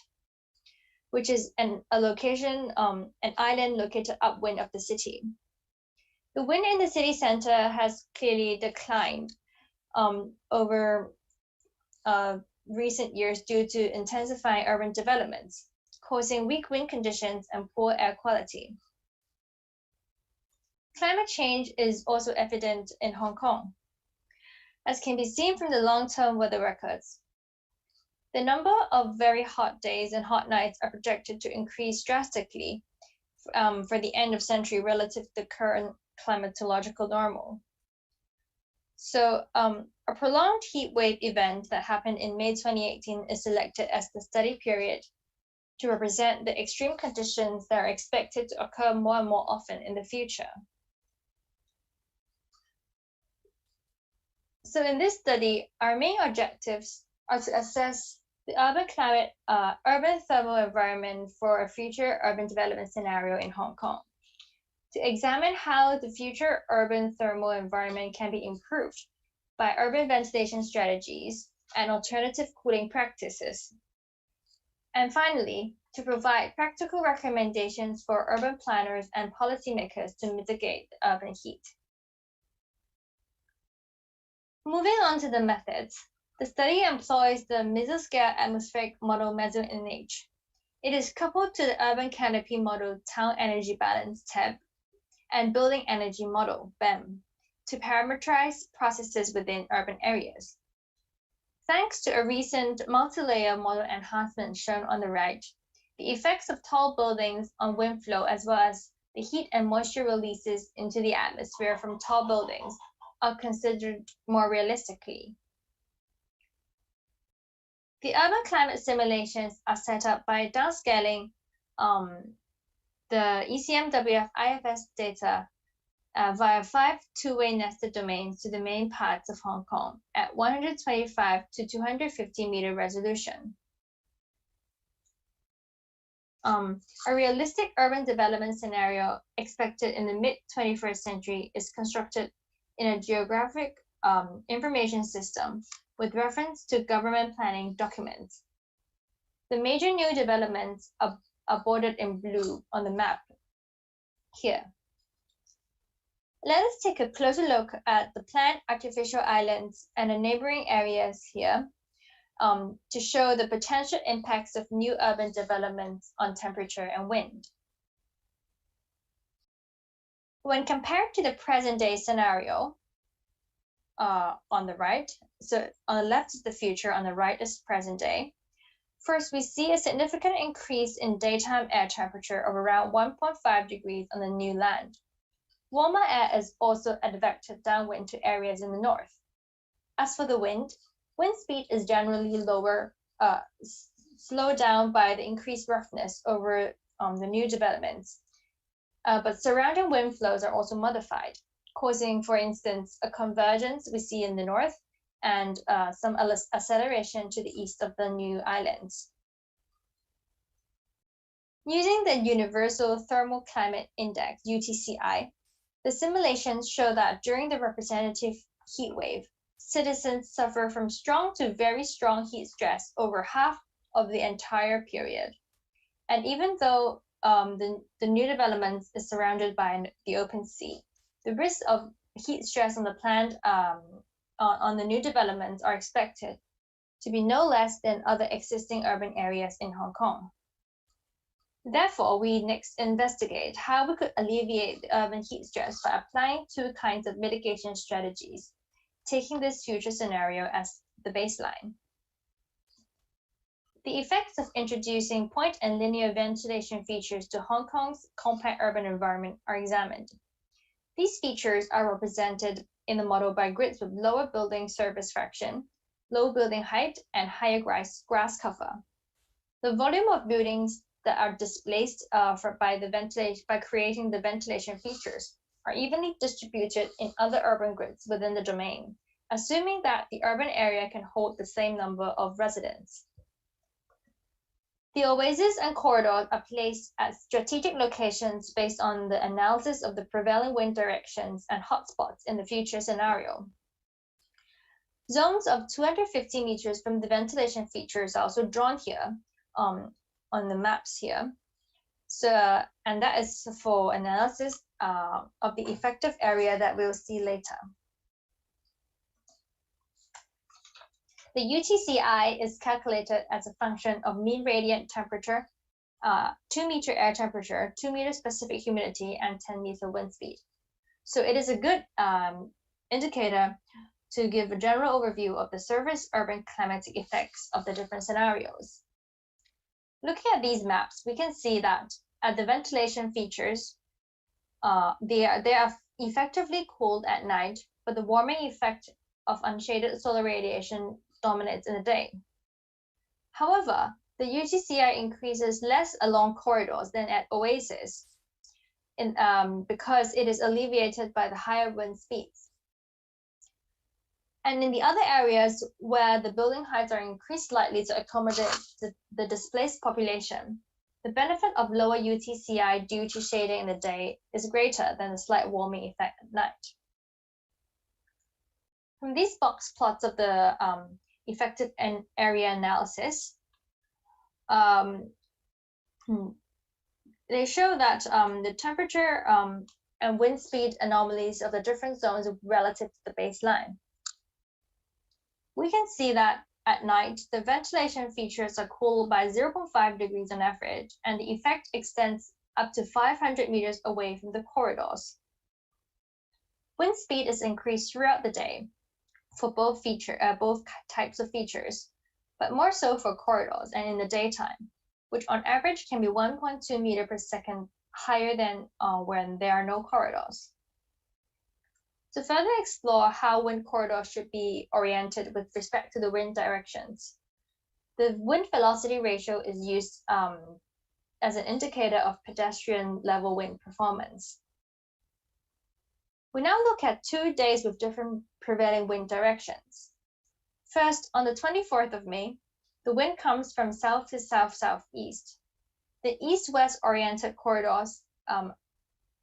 which is an island located upwind of the city. The wind in the city center has clearly declined over recent years due to intensifying urban developments, causing weak wind conditions and poor air quality. Climate change is also evident in Hong Kong, as can be seen from the long-term weather records. The number of very hot days and hot nights are projected to increase drastically for the end of century relative to the current climatological normal. So a prolonged heat wave event that happened in May 2018 is selected as the study period to represent the extreme conditions that are expected to occur more and more often in the future. So in this study, our main objectives are to assess the urban thermal environment for a future urban development scenario in Hong Kong, to examine how the future urban thermal environment can be improved by urban ventilation strategies and alternative cooling practices. And finally, to provide practical recommendations for urban planners and policymakers to mitigate the urban heat. Moving on to the methods, the study employs the mesoscale atmospheric model MESO-NH. It is coupled to the urban canopy model Town Energy Balance TEB and Building Energy Model BEM to parameterize processes within urban areas. Thanks to a recent multi-layer model enhancement shown on the right, the effects of tall buildings on wind flow as well as the heat and moisture releases into the atmosphere from tall buildings are considered more realistically. The urban climate simulations are set up by downscaling the ECMWF IFS data via 5 two-way nested domains to the main parts of Hong Kong at 125 to 250 meter resolution. A realistic urban development scenario expected in the mid-21st century is constructed in a geographic information system with reference to government planning documents. The major new developments are bordered in blue on the map here. Let us take a closer look at the planned artificial islands and the neighboring areas here to show the potential impacts of new urban developments on temperature and wind. When compared to the present day scenario on the right, so on the left is the future, on the right is present day. First, we see a significant increase in daytime air temperature of around 1.5 degrees on the new land. Warmer air is also advected downwind to areas in the north. As for the wind speed is generally lower, slowed down by the increased roughness over the new developments. But surrounding wind flows are also modified, causing, for instance, a convergence we see in the north and some acceleration to the east of the new islands. Using the Universal Thermal Climate Index, UTCI, the simulations show that during the representative heat wave, citizens suffer from strong to very strong heat stress over half of the entire period. And even though the new development is surrounded by the open sea, the risk of heat stress on the planned on the new developments are expected to be no less than other existing urban areas in Hong Kong. Therefore, we next investigate how we could alleviate the urban heat stress by applying two kinds of mitigation strategies, taking this future scenario as the baseline. The effects of introducing point and linear ventilation features to Hong Kong's compact urban environment are examined. These features are represented in the model by grids with lower building surface fraction, low building height, and higher grass cover. The volume of buildings that are displaced by creating the ventilation features are evenly distributed in other urban grids within the domain, assuming that the urban area can hold the same number of residents. The oases and corridors are placed at strategic locations based on the analysis of the prevailing wind directions and hotspots in the future scenario. Zones of 250 meters from the ventilation features are also drawn here on the maps here. So, and that is for analysis of the effective area that we'll see later. The UTCI is calculated as a function of mean radiant temperature, 2-meter air temperature, 2-meter specific humidity, and 10-meter wind speed. So it is a good indicator to give a general overview of the surface urban climatic effects of the different scenarios. Looking at these maps, we can see that at the ventilation features, they are effectively cooled at night, but the warming effect of unshaded solar radiation dominates in the day. However, the UTCI increases less along corridors than at oases because it is alleviated by the higher wind speeds. And in the other areas where the building heights are increased slightly to accommodate the displaced population, the benefit of lower UTCI due to shading in the day is greater than the slight warming effect at night. From these box plots of the effective area analysis, they show that the temperature and wind speed anomalies of the different zones relative to the baseline. We can see that at night, the ventilation features are cooled by 0.5 degrees on average, and the effect extends up to 500 meters away from the corridors. Wind speed is increased throughout the day for both types of features, but more so for corridors and in the daytime, which on average can be 1.2 meters per second higher than when there are no corridors. To further explore how wind corridors should be oriented with respect to the wind directions, the wind velocity ratio is used as an indicator of pedestrian level wind performance. We now look at 2 days with different prevailing wind directions. First, on the 24th of May, the wind comes from south to south-southeast. The east-west oriented corridors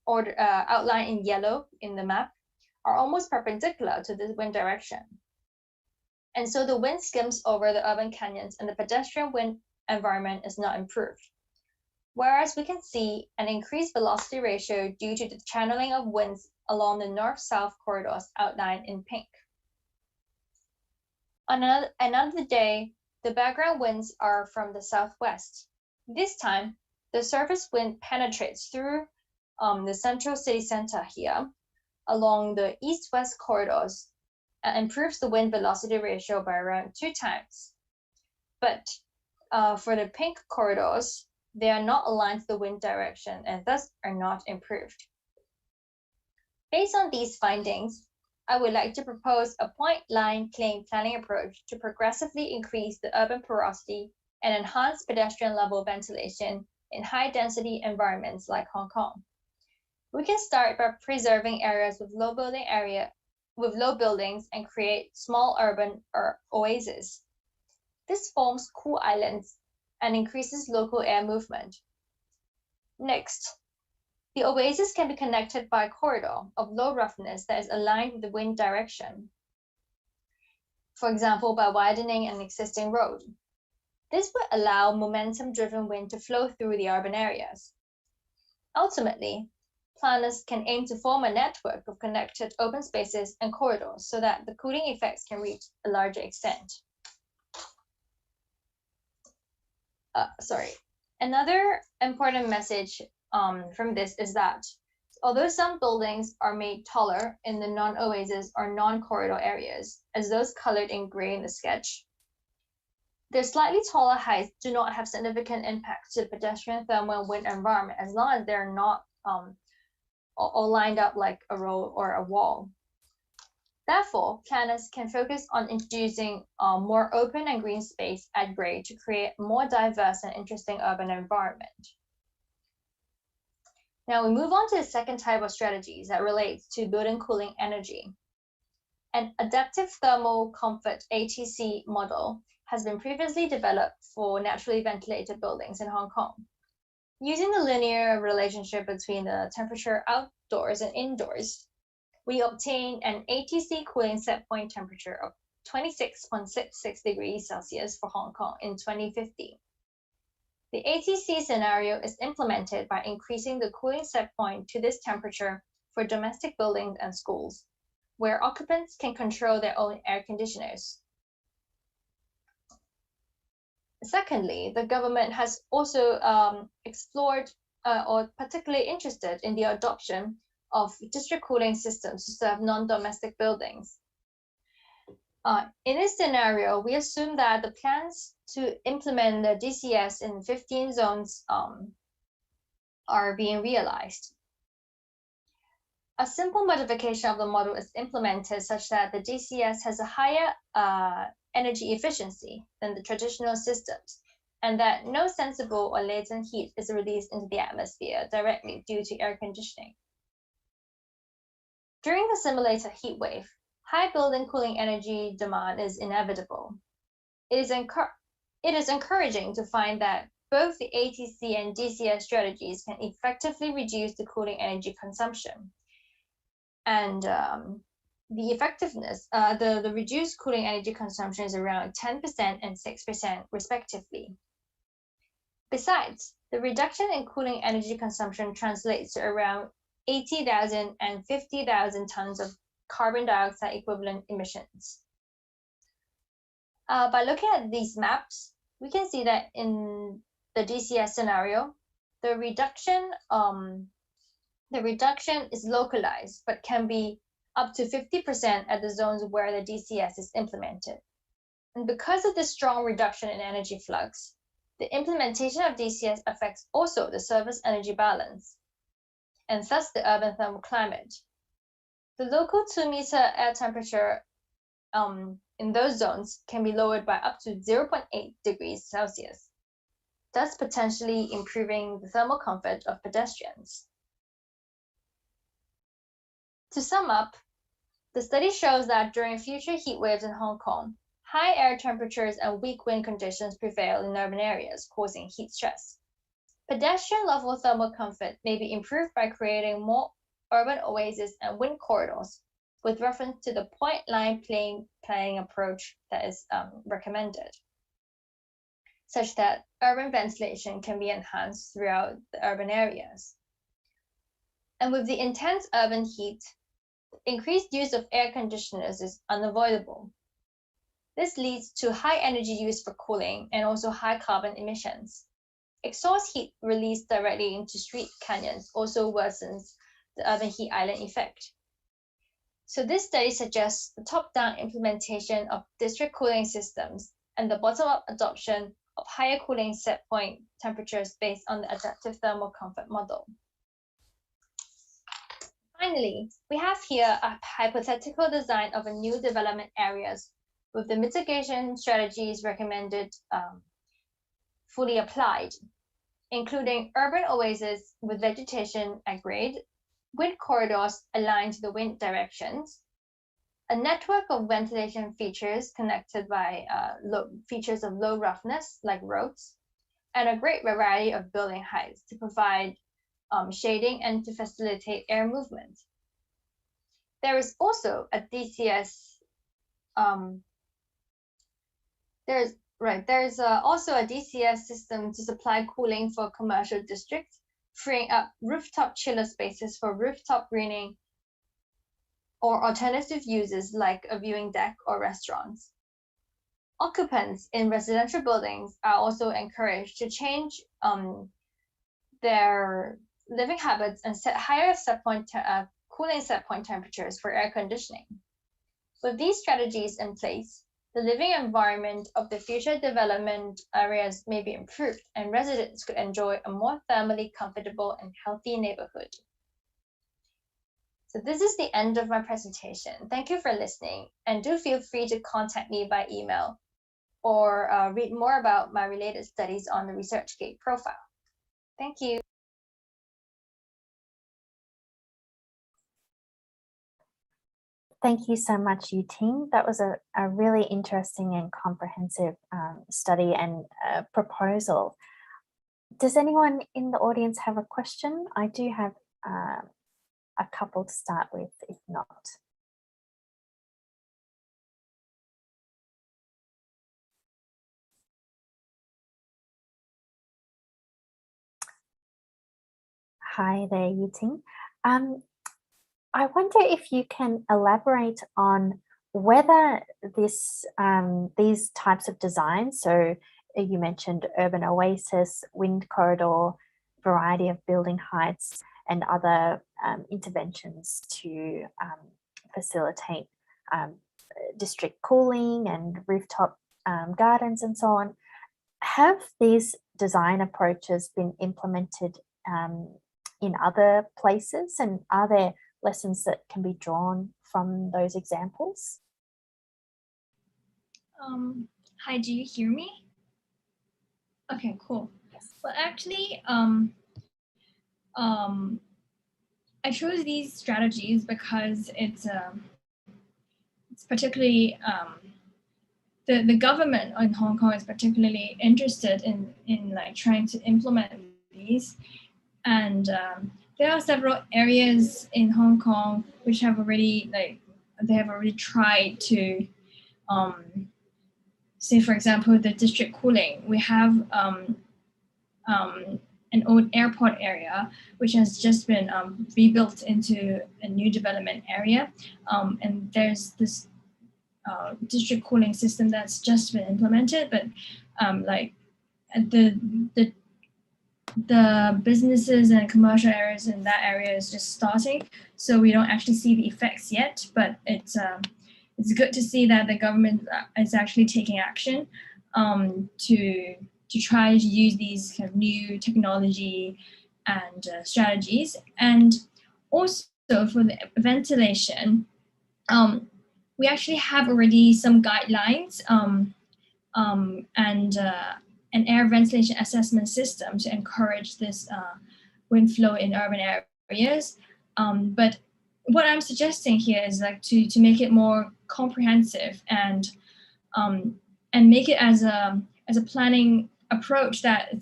outlined in yellow in the map are almost perpendicular to the wind direction. And so the wind skims over the urban canyons and the pedestrian wind environment is not improved. Whereas we can see an increased velocity ratio due to the channeling of winds along the north-south corridors outlined in pink. On another day, the background winds are from the southwest. This time, the surface wind penetrates through the central city center here, along the east-west corridors, and improves the wind velocity ratio by around 2 times. But for the pink corridors, they are not aligned to the wind direction and thus are not improved. Based on these findings, I would like to propose a point-line claim planning approach to progressively increase the urban porosity and enhance pedestrian level ventilation in high-density environments like Hong Kong. We can start by preserving areas with low buildings and create small urban oases. This forms cool islands and increases local air movement. Next, the oasis can be connected by a corridor of low roughness that is aligned with the wind direction, for example, by widening an existing road. This would allow momentum-driven wind to flow through the urban areas. Ultimately, planners can aim to form a network of connected open spaces and corridors so that the cooling effects can reach a larger extent. Another important message from this is that although some buildings are made taller in the non-oasis or non-corridor areas, as those colored in gray in the sketch, their slightly taller heights do not have significant impact to the pedestrian thermal and wind environment as long as they're not or lined up like a row or a wall. Therefore, planners can focus on introducing more open and green space at grade to create a more diverse and interesting urban environment. Now we move on to the second type of strategies that relates to building cooling energy. An adaptive thermal comfort ATC model has been previously developed for naturally ventilated buildings in Hong Kong. Using the linear relationship between the temperature outdoors and indoors, we obtain an ATC cooling set point temperature of 26.66 degrees Celsius for Hong Kong in 2015. The ATC scenario is implemented by increasing the cooling set point to this temperature for domestic buildings and schools, where occupants can control their own air conditioners. Secondly, the government has also explored or particularly interested in the adoption of district cooling systems to serve non-domestic buildings. In this scenario, we assume that the plans to implement the DCS in 15 zones are being realized. A simple modification of the model is implemented such that the DCS has a higher energy efficiency than the traditional systems, and that no sensible or latent heat is released into the atmosphere directly due to air conditioning. During the simulated heat wave, high building cooling energy demand is inevitable. It is encouraging to find that both the ATC and DCS strategies can effectively reduce the cooling energy consumption. And the effectiveness, the reduced cooling energy consumption is around 10% and 6% respectively. Besides, the reduction in cooling energy consumption translates to around 80,000 and 50,000 tons of carbon dioxide equivalent emissions. By looking at these maps, we can see that in the DCS scenario, the reduction is localized, but can be up to 50% at the zones where the DCS is implemented. And because of the strong reduction in energy flux, the implementation of DCS affects also the surface energy balance, and thus the urban thermal climate. The local 2-meter air temperature in those zones can be lowered by up to 0.8 degrees Celsius, thus potentially improving the thermal comfort of pedestrians. To sum up, the study shows that during future heat waves in Hong Kong, high air temperatures and weak wind conditions prevail in urban areas, causing heat stress. Pedestrian level thermal comfort may be improved by creating more urban oases and wind corridors, with reference to the point line planning approach that is recommended, such that urban ventilation can be enhanced throughout the urban areas. And with the intense urban heat, increased use of air conditioners is unavoidable. This leads to high energy use for cooling and also high carbon emissions. Exhaust heat released directly into street canyons also worsens the urban heat island effect. So this study suggests the top-down implementation of district cooling systems and the bottom-up adoption of higher cooling set point temperatures based on the adaptive thermal comfort model. Finally, we have here a hypothetical design of a new development areas with the mitigation strategies recommended fully applied, including urban oases with vegetation at grade, wind corridors aligned to the wind directions, a network of ventilation features connected by features of low roughness like roads, and a great variety of building heights to provide shading and to facilitate air movement. There is also a DCS. There's also a DCS system to supply cooling for commercial districts, freeing up rooftop chiller spaces for rooftop greening or alternative uses like a viewing deck or restaurants. Occupants in residential buildings are also encouraged to change their living habits and set higher cooling set point temperatures for air conditioning. With these strategies in place, the living environment of the future development areas may be improved and residents could enjoy a more thermally comfortable and healthy neighborhood. So this is the end of my presentation. Thank you for listening, and do feel free to contact me by email or read more about my related studies on the ResearchGate profile. Thank you. Thank you so much, Yuting. That was a really interesting and comprehensive study and proposal. Does anyone in the audience have a question? I do have a couple to start with, if not. Hi there, Yuting. I wonder if you can elaborate on whether these types of designs, so you mentioned urban oasis, wind corridor, variety of building heights, and other interventions to facilitate district cooling and rooftop gardens and so on. Have these design approaches been implemented in other places, and are there lessons that can be drawn from those examples? Hi, do you hear me? Okay, cool. Yes. Well, actually, I chose these strategies because it's particularly the government in Hong Kong is particularly interested in like trying to implement these, and there are several areas in Hong Kong which have already tried to say, for example, the district cooling. We have an old airport area which has just been rebuilt into a new development area, and there's this district cooling system that's just been implemented, but like the businesses and commercial areas in that area is just starting, so we don't actually see the effects yet. But it's good to see that the government is actually taking action to try to use these kind of new technology and strategies. And also for the ventilation, we actually have already some guidelines and an air ventilation assessment system to encourage this wind flow in urban areas. But what I'm suggesting here is like to make it more comprehensive and make it as a planning approach that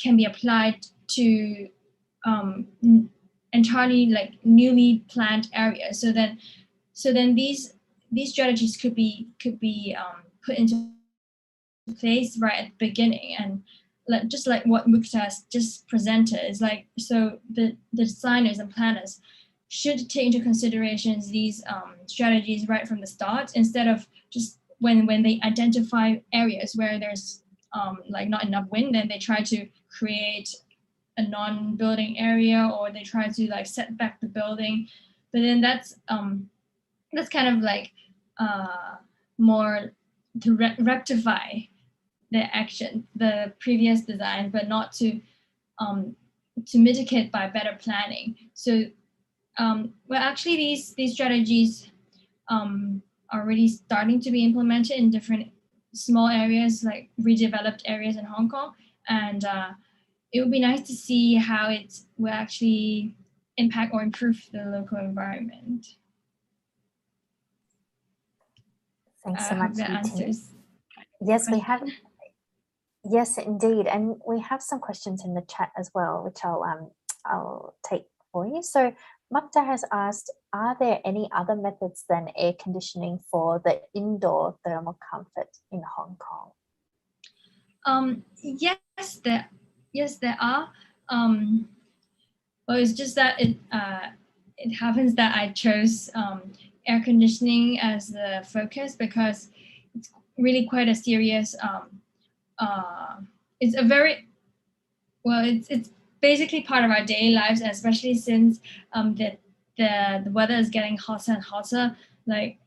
can be applied to entirely like newly planned areas. So then these strategies could be put into place right at the beginning, and just like what Mukta just presented is like, so the designers and planners should take into considerations these strategies right from the start, instead of just when they identify areas where there's like not enough wind, then they try to create a non-building area, or they try to like set back the building. But then that's kind of like more to rectify the action, the previous design, but not to mitigate by better planning. So well, actually these strategies are already starting to be implemented in different small areas, like redeveloped areas in Hong Kong. And it would be nice to see how it will actually impact or improve the local environment. Thanks so much, that answers. Yes, we have. Yes, indeed, and we have some questions in the chat as well, which I'll take for you. So Mukta has asked, are there any other methods than air conditioning for the indoor thermal comfort in Hong Kong? Yes, there are. Well, it's just that it happens that I chose air conditioning as the focus because it's really quite a serious. It's a very well. It's basically part of our daily lives, especially since the weather is getting hotter and hotter. Like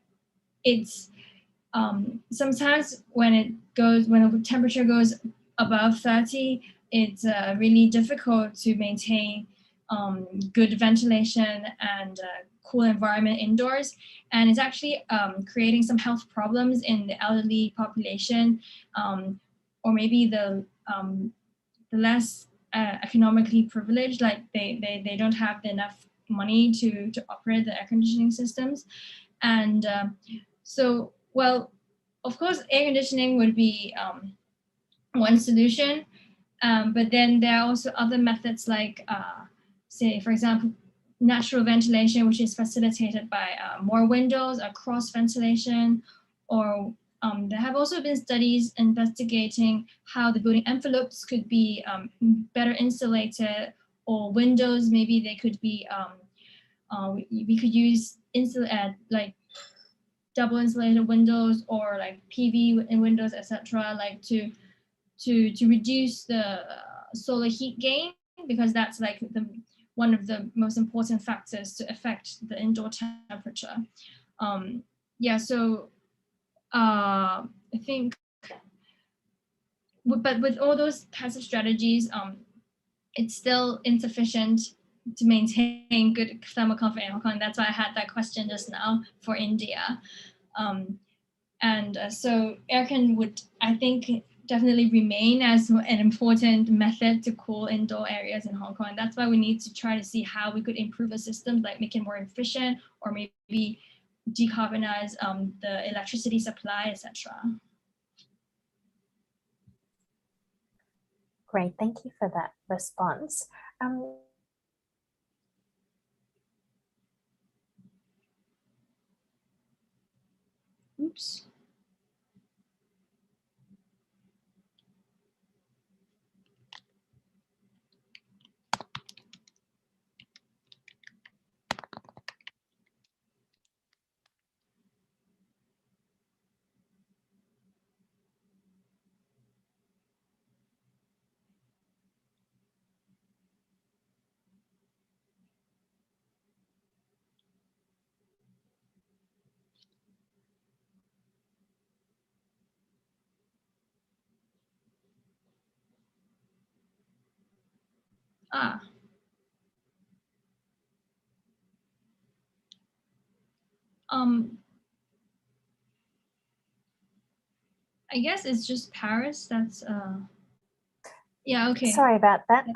it's sometimes when the temperature goes above 30, it's really difficult to maintain good ventilation and cool environment indoors. And it's actually creating some health problems in the elderly population, or maybe the less economically privileged, like they don't have enough money to operate the air conditioning systems. And so, well, of course, air conditioning would be one solution, but then there are also other methods like, say, for example, natural ventilation, which is facilitated by more windows or cross ventilation, or there have also been studies investigating how the building envelopes could be better insulated, or windows, maybe they could be, we could use like double insulated windows, or like PV in windows, etc., like to reduce the solar heat gain, because that's like one of the most important factors to affect the indoor temperature. Yeah, so I think, but with all those passive strategies, it's still insufficient to maintain good thermal comfort in Hong Kong. That's why I had that question just now for India. So aircon would, I think, definitely remain as an important method to cool indoor areas in Hong Kong. That's why we need to try to see how we could improve the systems, like make it more efficient, or maybe decarbonize the electricity supply, etc. Great, thank you for that response. Oops. I guess it's just Paris. That's yeah, okay. Sorry about that.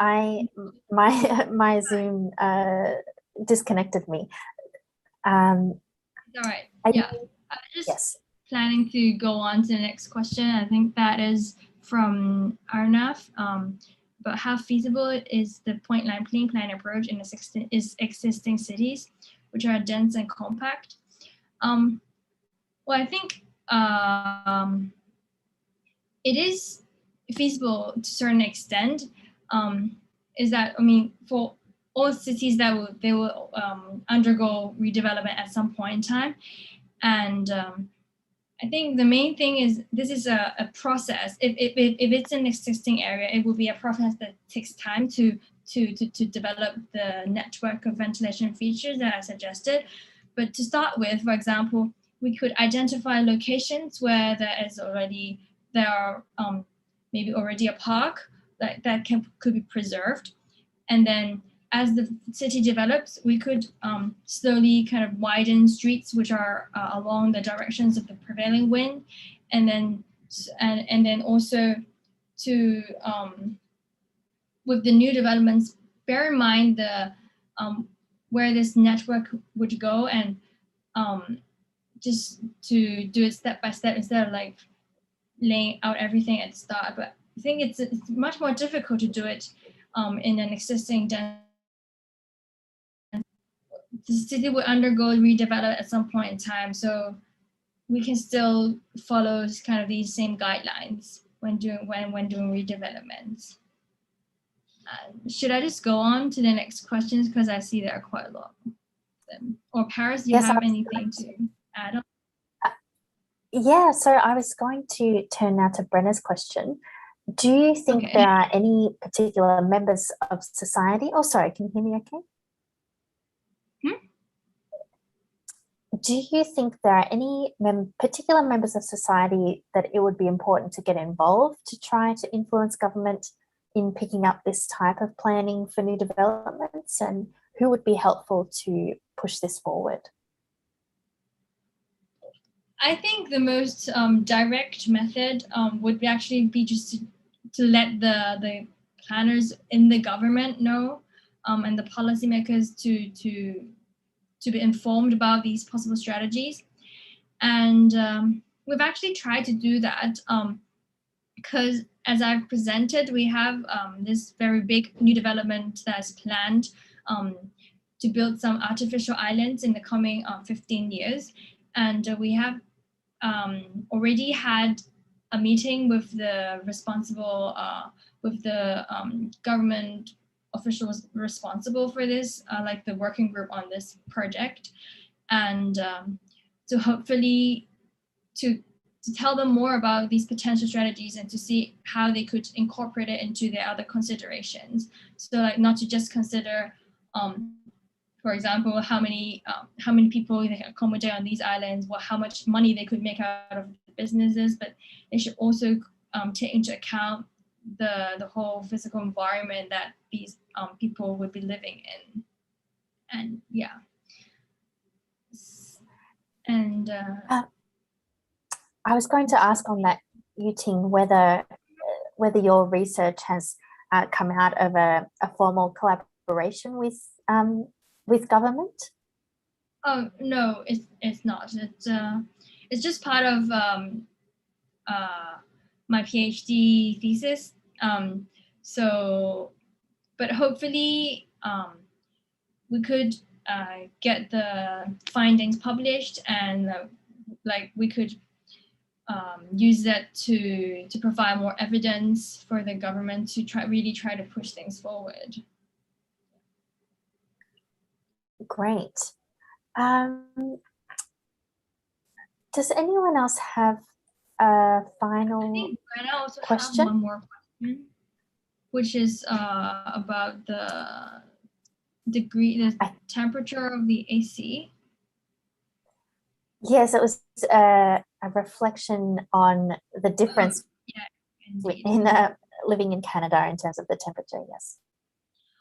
My Zoom disconnected me. All right. Yeah, I was just planning to go on to the next question. I think that is from Arnav. But how feasible is the point-line clean plan approach in existing cities, which are dense and compact? Well, I think it is feasible to a certain extent. Is that, I mean, for all cities that they will undergo redevelopment at some point in time, and I think the main thing is this is a process. If it's an existing area, it will be a process that takes time to develop the network of ventilation features that I suggested. But to start with, for example, we could identify locations where there are maybe already a park that could be preserved, and then as the city develops, we could slowly kind of widen streets which are along the directions of the prevailing wind, and then also to with the new developments, bear in mind the where this network would go, and just to do it step by step instead of like laying out everything at the start. But I think it's much more difficult to do it in an existing the city will undergo redevelopment at some point in time, so we can still follow kind of these same guidelines when doing redevelopments. Should I just go on to the next questions, because I see there are quite a lot of them? Or Paris, do you have anything to add on? Yeah, so I was going to turn now to Brenna's question. Do you think there are any particular members of society? Oh, sorry, can you hear me okay? Do you think there are any particular members of society that it would be important to get involved to try to influence government in picking up this type of planning for new developments, and who would be helpful to push this forward? I think the most direct method would actually be just to let the planners in the government know, and the policymakers to be informed about these possible strategies. And we've actually tried to do that because as I've presented, we have this very big new development that's planned to build some artificial islands in the coming 15 years. And we have already had a meeting with the responsible, with the government officials responsible for this, like the working group on this project. And so hopefully to tell them more about these potential strategies and to see how they could incorporate it into their other considerations. So like not to just consider, for example, how many people they can accommodate on these islands, how much money they could make out of businesses, but they should also take into account the whole physical environment that these people would be living in. And yeah. And I was going to ask on that, Yuting, whether your research has come out of a formal collaboration with government. Oh no, it's not. It's just part of my PhD thesis. So, but hopefully we could get the findings published, and like we could use that to provide more evidence for the government to really try to push things forward. Great. Does anyone else have a final I think Brenna also question? have one more question, which is about the temperature of the AC. Yes, it was a reflection on the difference in living in Canada in terms of the temperature. Yes.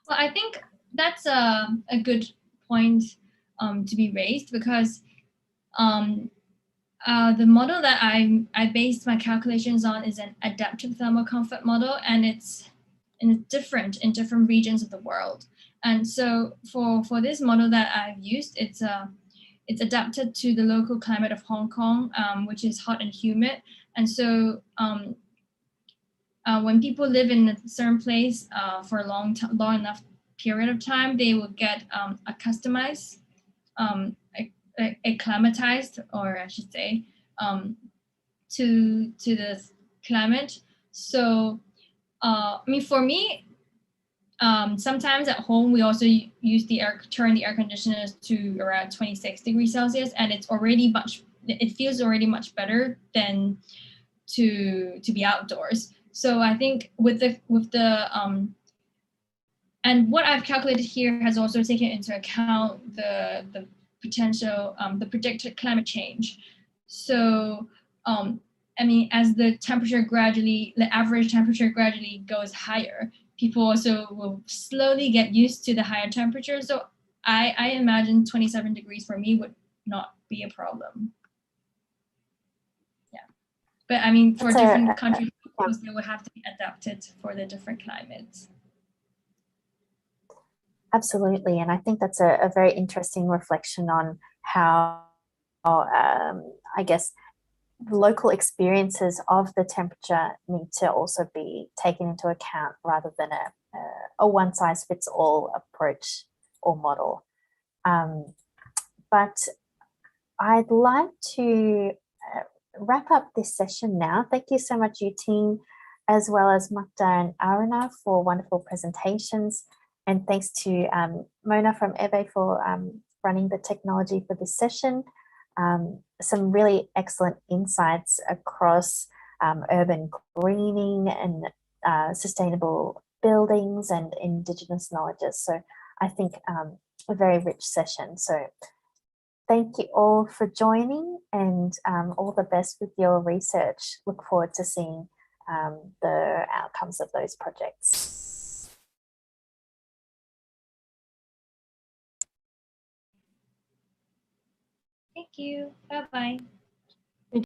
Well, I think that's a good point to be raised, because the model that I based my calculations on is an adaptive thermal comfort model, and it's different in different regions of the world. And so for this model that I've used, it's adapted to the local climate of Hong Kong, which is hot and humid. And so when people live in a certain place for a long enough period of time, they will get acclimatized, or I should say, to the climate. So I mean, for me, sometimes at home we also use turn the air conditioners to around 26 degrees Celsius, and it feels already much better than to be outdoors. So I think with the and what I've calculated here has also taken into account the potential, the predicted climate change. So I mean, as the average temperature gradually goes higher, people also will slowly get used to the higher temperature. So I imagine 27 degrees for me would not be a problem. Yeah. But I mean, for different countries, of course, they would have to be adapted for the different climates. Absolutely. And I think that's a very interesting reflection on how, I guess, local experiences of the temperature need to also be taken into account rather than a one-size-fits-all approach or model. But I'd like to wrap up this session now. Thank you so much, Yuting, as well as Magda and Aruna, for wonderful presentations. And thanks to Mona from Ebe for running the technology for this session. Some really excellent insights across urban greening and sustainable buildings and Indigenous knowledges. So I think a very rich session. So thank you all for joining, and all the best with your research. Look forward to seeing the outcomes of those projects. Thank you. Bye-bye.